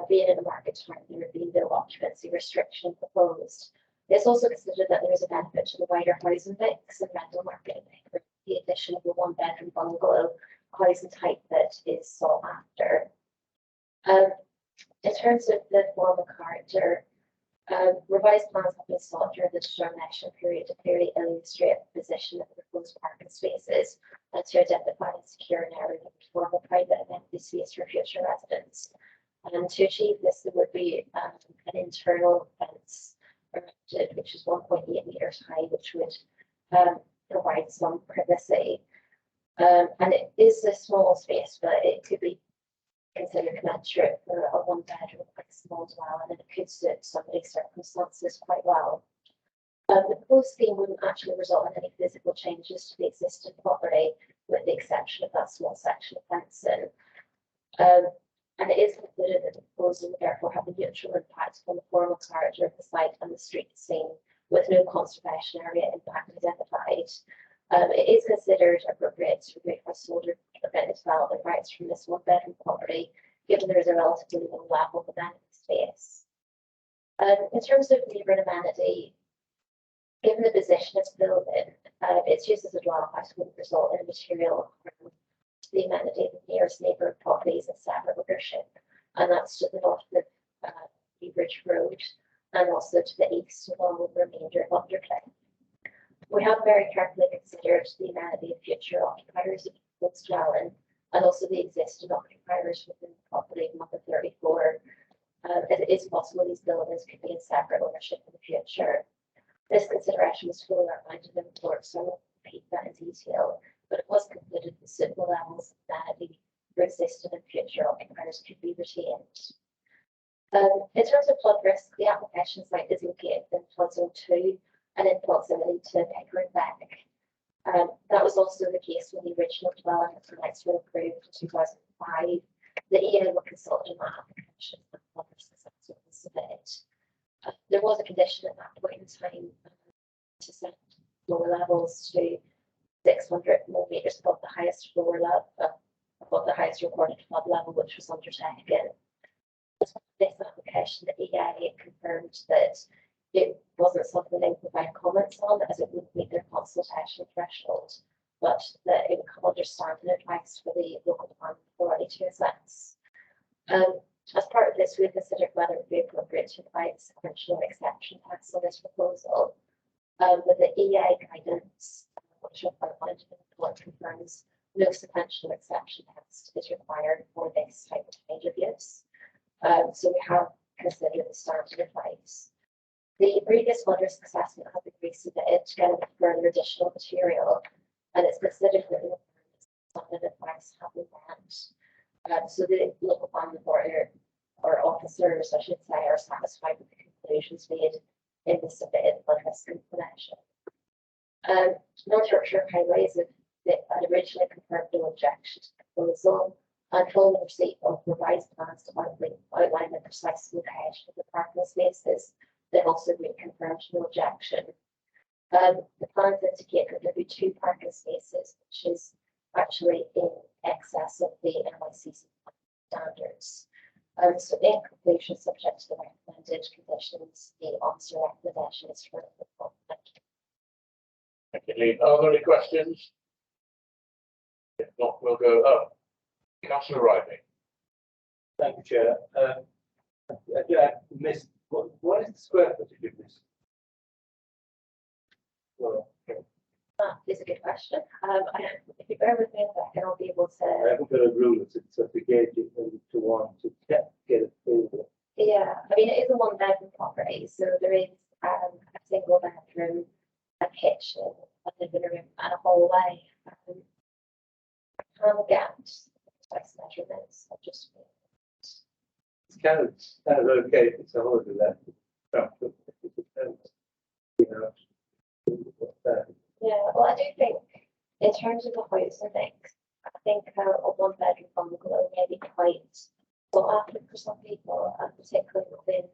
Being in the market time, there would be no occupancy restriction proposed. It's also considered that there is a benefit to the wider housing mix and rental market, with the addition of a one bedroom bungalow housing type that is sought after. In terms of the formal character, revised plans have been sought during the determination period to clearly illustrate the position of the proposed parking spaces and to identify and secure an area that would form a private amenity space for future residents. And to achieve this, there would be an internal fence erected, which is 1.8 meters high, which would provide some privacy. And it is a small space, but it could be considered commensurate for a one bedroom, quite small dwelling, and it could suit somebody's circumstances quite well. The proposed scheme wouldn't actually result in any physical changes to the existing property, with the exception of that small section of fencing. And it is concluded that the proposal would therefore have a neutral impact on the formal character of the site and the street scene, with no conservation area impact identified. It is considered appropriate to remove household or development rights from this one bedroom property, given there is a relatively low level of amenity space. In terms of neighbourhood amenity, given the position it's built in, its use as a dwelling house would result in material harm to the amenity of the nearest neighbouring properties in separate ownership, and that's to the north of Bridge Road and also to the east along the remainder of Undercliff. We have very carefully considered the amenity of future occupiers of this dwelling and also the existing occupiers within the property of number 34. It is possible these buildings could be in separate ownership in the future. This consideration was fully outlined in the report, so I won't repeat that in detail, but it was concluded that suitable levels of amenity for existing and future occupiers could be retained. In terms of flood risk, the application site is located in flood zone 2 and in proximity to Pickering Beck. That was also the case when the original dwelling rights were approved in 2005. The EA were consulted on that application and flood risk assessment was submitted. There was a condition at that point in time to set lower levels to 600 millimetres above the highest floor level, above the highest recorded flood level, which was undertaken. This application, the EA confirmed that it wasn't something they would provide comments on as it would meet their consultation threshold, but that it would come under standing advice for the local planning authority to assess. As part of this, we considered whether it would be appropriate to provide sequential exception tests on this proposal. With the EA guidance, which I've outlined in the report, confirms no sequential exception test is required for this type of change of use. So we have considered the standard advice. The previous flood risk assessment has been resubmitted together with further additional material, and it's considered that the standard advice have been met. So the local planning authority or officers, I should say, are satisfied with the conclusions made in the submitted flood risk information. North Yorkshire Highways had originally confirmed no objection to the proposal, and following receipt of revised plans to outline the precise location of the parking spaces, they also reconfirmed no objection. The plans indicate that there will be 2 parking spaces, which is actually in excess of the NYCC standards. So in conclusion, subject to the recommended conditions, the officer recommendation is for approval. Thank you. Thank you, Lee. Are there any questions? If not, we'll go up. Councillor Ryedale. Thank you, Chair. I missed, what is the square footage of this? Well, That is a good question. If you bear with me a second, I'll be able I to. haven't got a ruler to gauge it to one to get a feel of it. Yeah, I mean, it is a 1-bedroom property, so there is a single bedroom, a kitchen, a living room, and a hallway. I can't get precise measurements. I'll just. It's kind of okay if it's a holiday there. You know, Yeah, well, I do think in terms of the house and things, I think a 1-bedroom bungalow may be quite sought after for some people, and particularly within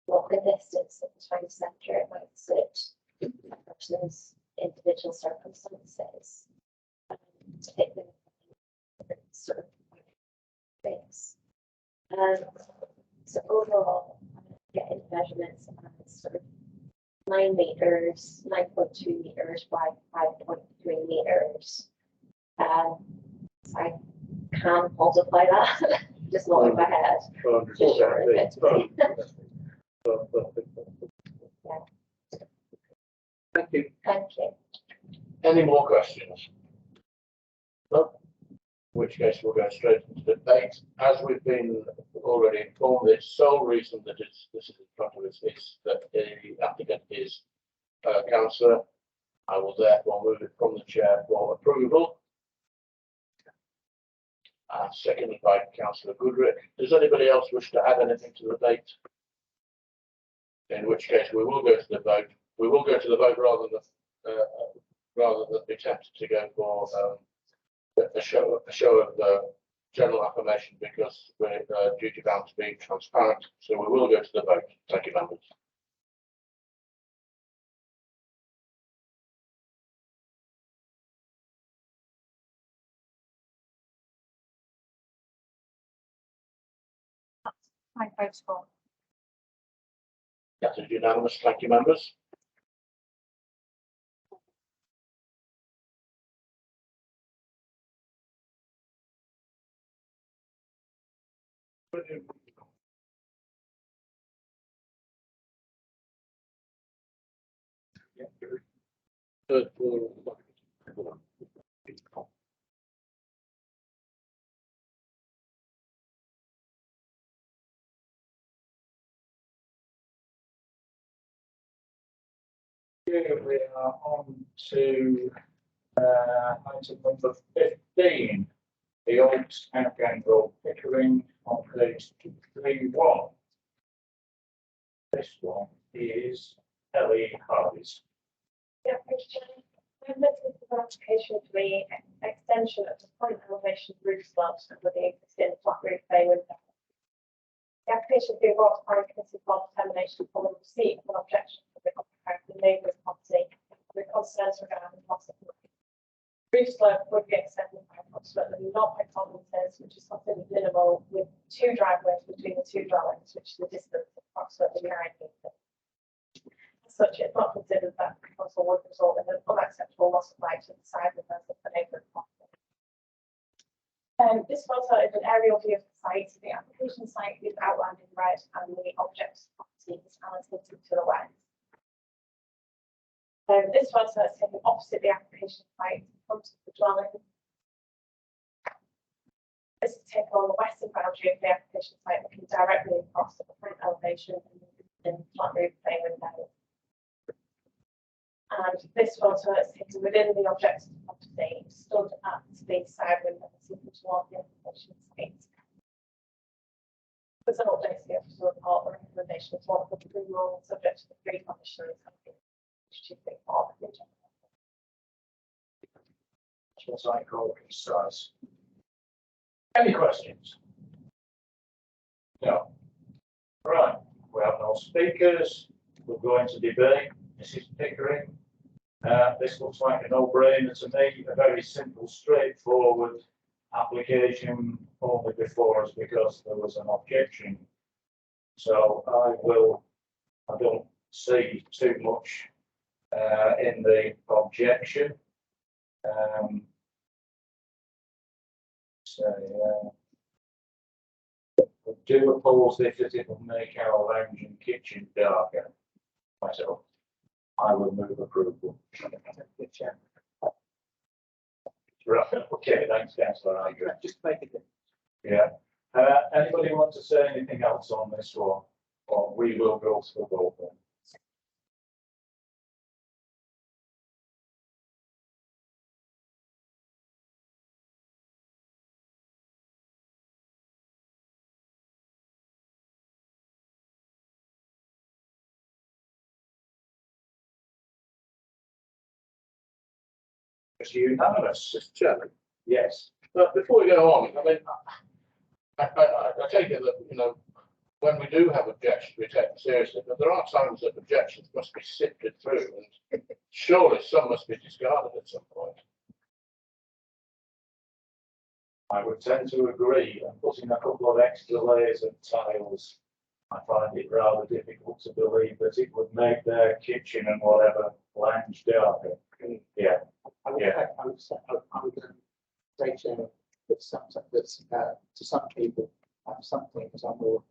walking distance of the town centre, it might suit a person's individual circumstances. Take them sort of things. So overall, I'm getting measurements and sort of 9 meters, 9.2 meters by 5.3 meters. I can multiply that, just not in my head. Just short of it. Thank you. Thank you. Any more questions? No? In which case we'll go straight into debate. As we've been already informed, the sole reason that this is in front of us is that the applicant is councillor. I will therefore move it from the chair for approval. Seconded by Councillor Goodrick. Does anybody else wish to add anything to the debate? In which case we will go to the vote. We will go to the vote rather than be tempted to go for a show of general affirmation, because we're duty bound to be transparent. So we will go to the vote. Thank you, members. I vote for. That is unanimous. Thank you, members. Third floor. Here we are on to item number 15, the Oaks Outgoing Road Pickering on page 231. This one is Ellie Hardy's. Yeah, thank you, Chair. Members, this is an application for the extension of the front elevation roof slopes with the existing flat roof bay window. The application has been brought to planning committee for determination following receipt of an objection from the neighbour's property with concerns regarding loss of roof slope would be extended by approximately 0.5 metres, which is considered minimal, with 2 driveways between the 2 dwellings, which is a distance of approximately 9 metres. As such, it's not considered that the proposal would result in an unacceptable loss of light to the side windows of the neighbouring property. This photo is an aerial view of the site. The application site is outlined in red, and the object property is allocated to the west. This photo is taken opposite the application site in front of the dwelling. This is taken on the western boundary of the application site, looking directly across at the front elevation and flat roof bay window. And this photo is taken within the objective property, stood at the side window, looking towards the application site. There's an update to the officer report. The recommendation is one of the 3 rules subject to the 3 conditions. What I call concise. Any questions? No. Right, we have no speakers. We'll go into debate. Mrs. Pickering. This looks like a no-brainer to me. A very simple, straightforward application only before us because there was an objection. So I don't see too much in the objection. We do oppose this as it will make our lounge and kitchen darker. Myself, I will move approval. Right, okay, thanks, Councillor. I agree. Just make it. Yeah. Anybody want to say anything else on this one? Or we will go to the vote then. It's unanimous. Mr. Chairman, Yes. but before we go on, I mean, I take it that, you know, when we do have objections, we take them seriously, but there are times that objections must be sifted through, and surely some must be discarded at some point. I would tend to agree, and putting a couple of extra layers of tiles, I find it rather difficult to believe that it would make their kitchen and whatever lounge darker. Yeah. I would say that to some people, some things are more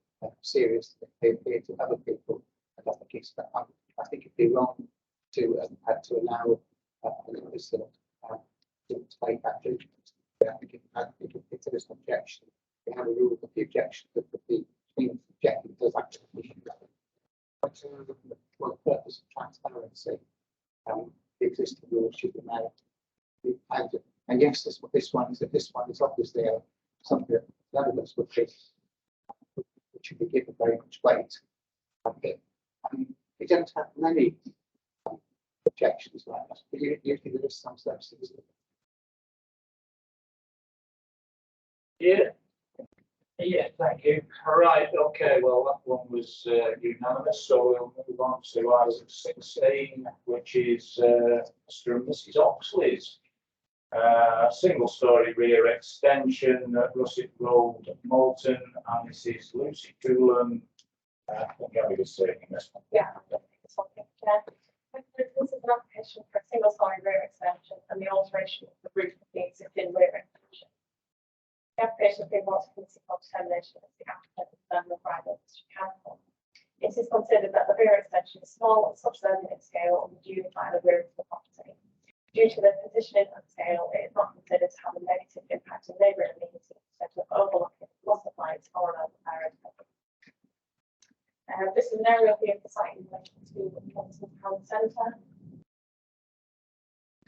serious than they appear to other people. And I think it'd be wrong to allow members to take that judgment. I think if there is an objection, we have a rule of the objection that the objecting does actually for the purpose of transparency. The existing rules should be made. And yes, this one is obviously something that none of us would think should be given very much weight. We don't have many objections like that, but usually there is some services. Yeah. Yeah, thank you. All right, okay, well, that one was unanimous, so we'll move on to item 16, which is Mr. and Mrs. Oxley's Single story rear extension at Russet Road, Malton, and this is Lucy Coolan. I think Gary was saying this one. Yeah. This one, yeah. This is an application for a single story rear extension and the alteration of the roof of the existing rear extension. The application has been wanted for determination as the applicant has done required by District Council. It is considered that the rear extension is small and subsurface in scale and would unify the rear of the property. Due to the positioning and scale, it is not considered to have a negative impact on neighbouring amenities, such as overlooking, loss of light, or an open area. This is an aerial view of the site in relation to the Johnson Town Centre.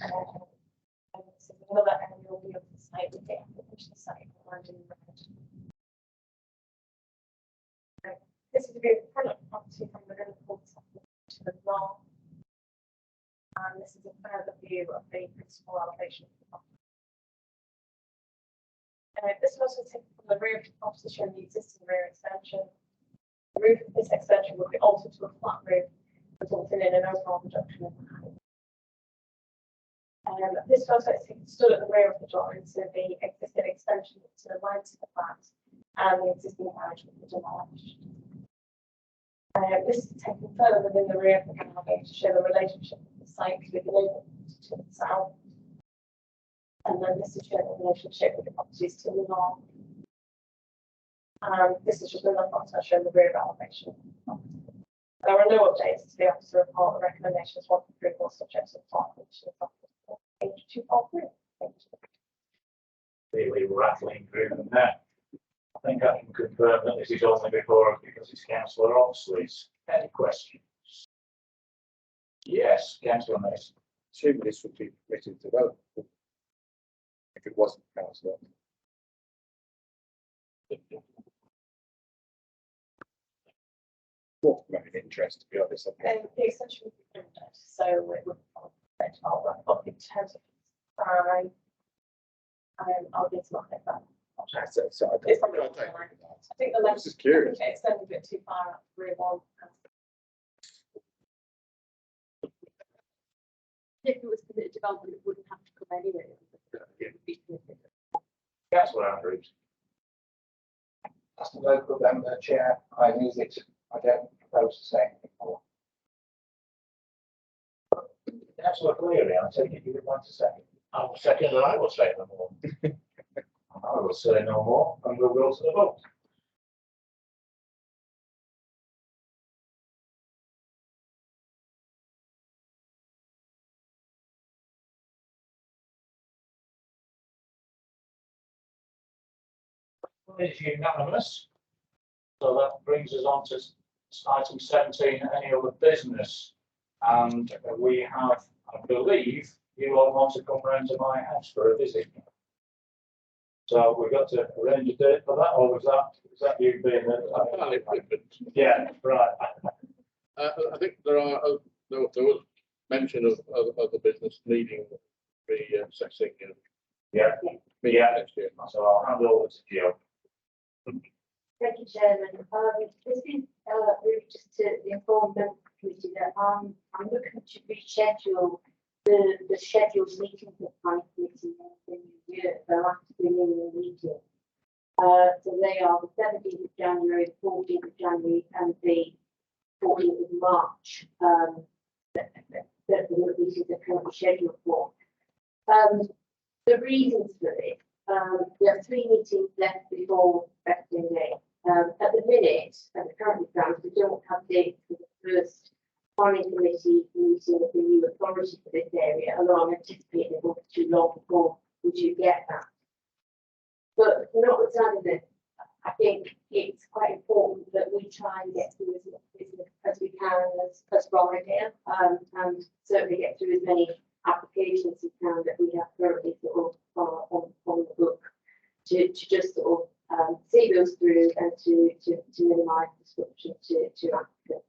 And this is another aerial view of the site with the application site aligned in red. This is a view of the front of the property from the river to the north. And this is a further view of the principal elevation of the property. This was also taken from the rear of the property showing the existing rear extension. The roof of this extension would be altered to a flat roof, resulting in an overall reduction in height. This photo is stood at the rear of the drawing, so the existing extension to the right of the flat and the existing garage would be demolished. This is taken further within the rear of the gallery to show the relationship of the site with the neighbourhood to the south. And then this is showing the relationship with the properties to the north. And this is just another photo showing the rear elevation. There are no updates to the officer report. The recommendations want approval subject to the plan conditions of page 243. Really rattling through them there. I think I can confirm that this is only before us because it's Councillor Oxley's. Any questions? Yes, Councillor Mason. Assuming this would be permitted development if it wasn't councillor. What main interest, to be honest? The extension would be limited, so it would affect all that. But in terms of size, I'll need to look at that. It's probably not I think the length is curious. extended a bit too far up the rear wall. If it was permitted development, it wouldn't have to come anyway. It would be permitted. Councillor Andrews. As the local member chair, I move it. I don't propose to say anything more. Councillor Cleary, I take it you would like to say. I will second and I will say no more. I will say no more and we'll go to the vote. It's unanimous. So that brings us on to item 17, any other business. And we have, I believe, you all want to come round to my house for a visit. So we've got to arrange a date for that, or was that you being yeah, right. I think there was mention of other business needing reassessing. Yeah. Next year. So I'll hand over to Joe. Thank you, Chairman. This is really just to inform the committee that I'm looking to reschedule the scheduled meeting for the planning committee in the new year, the last renewal meeting. So they are the 17th of January, the 14th of January, and the 14th of March. The meetings are currently scheduled for. The reasons for this, we have 3 meetings left before Vesting Day. At the minute, as it currently stands, we don't have dates for the first planning committee meeting of the new authority for this area, although I'm anticipating it won't be too long before we do get that. But notwithstanding this, I think it's quite important that we try and get through as much business as we can as Ryedale, and certainly get through as many applications as we can that we have currently sort of on the book to just sort of see those through and to minimise disruption to applicants.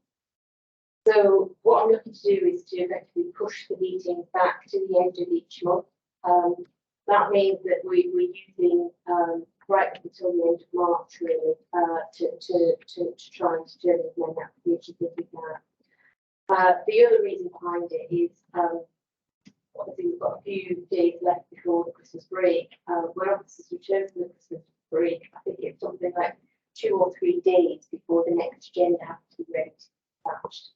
So what I'm looking to do is to effectively push the meetings back to the end of each month. That means that we're using right until the end of March really to try and determine as many applications as we can. The other reason behind it is obviously we've got a few days left before the Christmas break. When officers return from the Christmas break, I think it's something like 2 or 3 days before the next agenda has to be ready to be dispatched.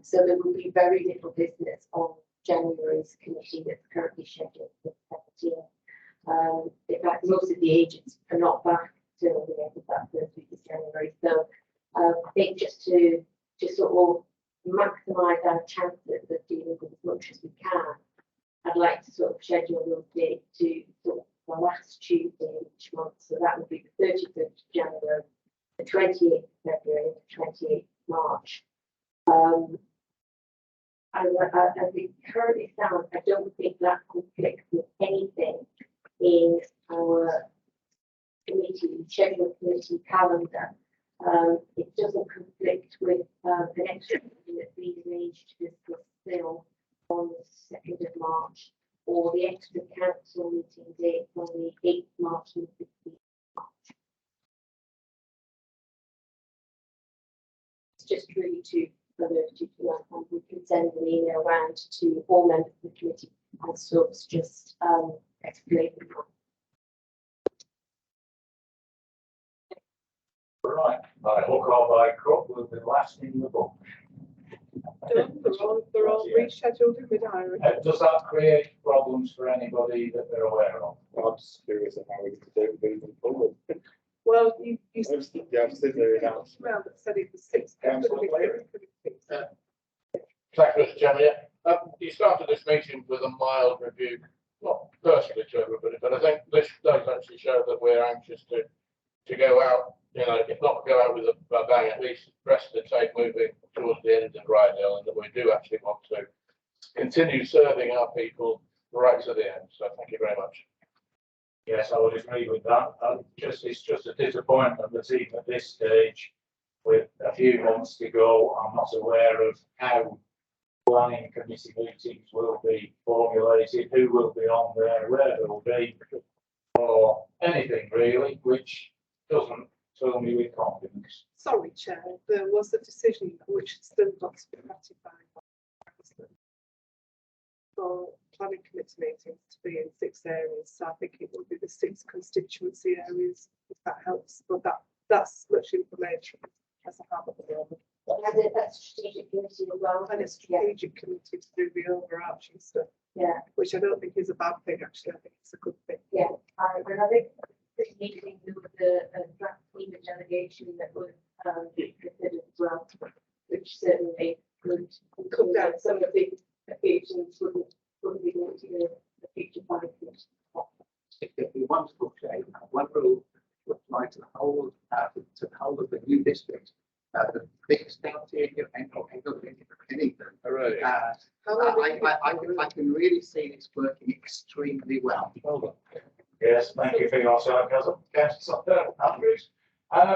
So there will be very little business on January's committee that's currently scheduled for the 17th. In fact, most of the agents are not back till the end of that first week of January. So I think just to sort of maximise our chances of dealing with as much as we can, I'd like to sort of schedule those dates to sort of the last Tuesday of each month. So that would be the 31st of January, the 28th of February, the 28th of March. As it currently stands, I don't think that conflicts with anything in our committee, scheduled committee calendar. It doesn't conflict with an extra meeting that's been arranged to discuss sale on the 2nd of March, or the extra council meeting date on the 8th of March and 15th of March. It's just really to alert you to that, and we can send an email around to all members of the committee and subs just explain the plan. Right, by hook or by crook, we'll be last in the book. Done, they're all rescheduled in my diary. Does that create problems for anybody that they're aware of? I'm just curious of how we can do moving forward. Well, you I'm sitting there now. well, that said it was 6. Councillor Cleary? Thank you, Mr. Chairman. Yeah. You started this meeting with a mild rebuke, not personally to everybody, but I think this does actually show that we're anxious to go out, you know, if not go out with a bang, at least press the tape moving towards the end of Ryedale, and that we do actually want to continue serving our people right to the end. So thank you very much. Yes, I would agree with that. It's just a disappointment that even at this stage, with a few months to go, I'm not aware of how planning committee meetings will be formulated, who will be on there, where they'll be, or anything really, which doesn't fill me with confidence. Sorry, Chair, there was a decision which has still got to be ratified by President for planning committee meetings to be in 6 areas. So I think it will be the 6 constituency areas, if that helps. But that's much information as I have at the moment. That's strategic committee as well. And it's strategic committee to do the overarching stuff. Yeah. Which I don't think is a bad thing, actually. I think it's a good thing. Yeah, and I think this meeting there was a draft climate delegation that was considered as well, which certainly could come down some of the big occasions wouldn't be going to the future planning committee. It'd be wonderful to say one rule would apply to the whole of the new district. The biggest county in England. Hooray. I can really see this working extremely well. Yes, thank you for your sarcasm, Councillor Andrews.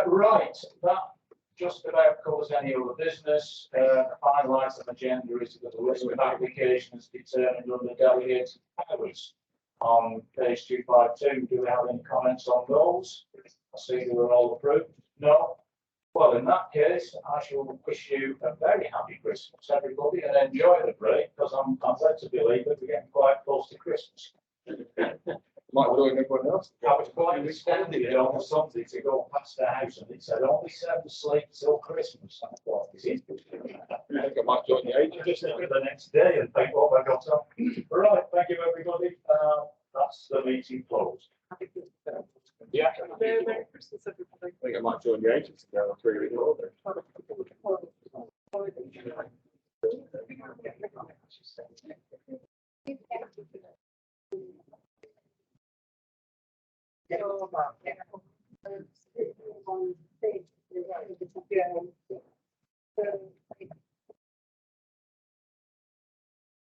Right, that just about covers any other business. The final item agenda is the list of applications determined under delegated powers on page 252. Do we have any comments on those? I see they were all approved. No? Well, in that case, I shall wish you a very happy Christmas, everybody, and enjoy the break, because I'm led to believe that we're getting quite close to Christmas. Might join everyone else. I was quite astounded on Sunday to go past the house and it said only 7 sleep till Christmas. I thought, is it? I think I might join the agent. Just look at the next day and think, what have I got on? Right, thank you, everybody. That's the meeting closed. Yeah. Merry Christmas, everybody. I think I might join the agent and go on 3 week holiday. Yeah.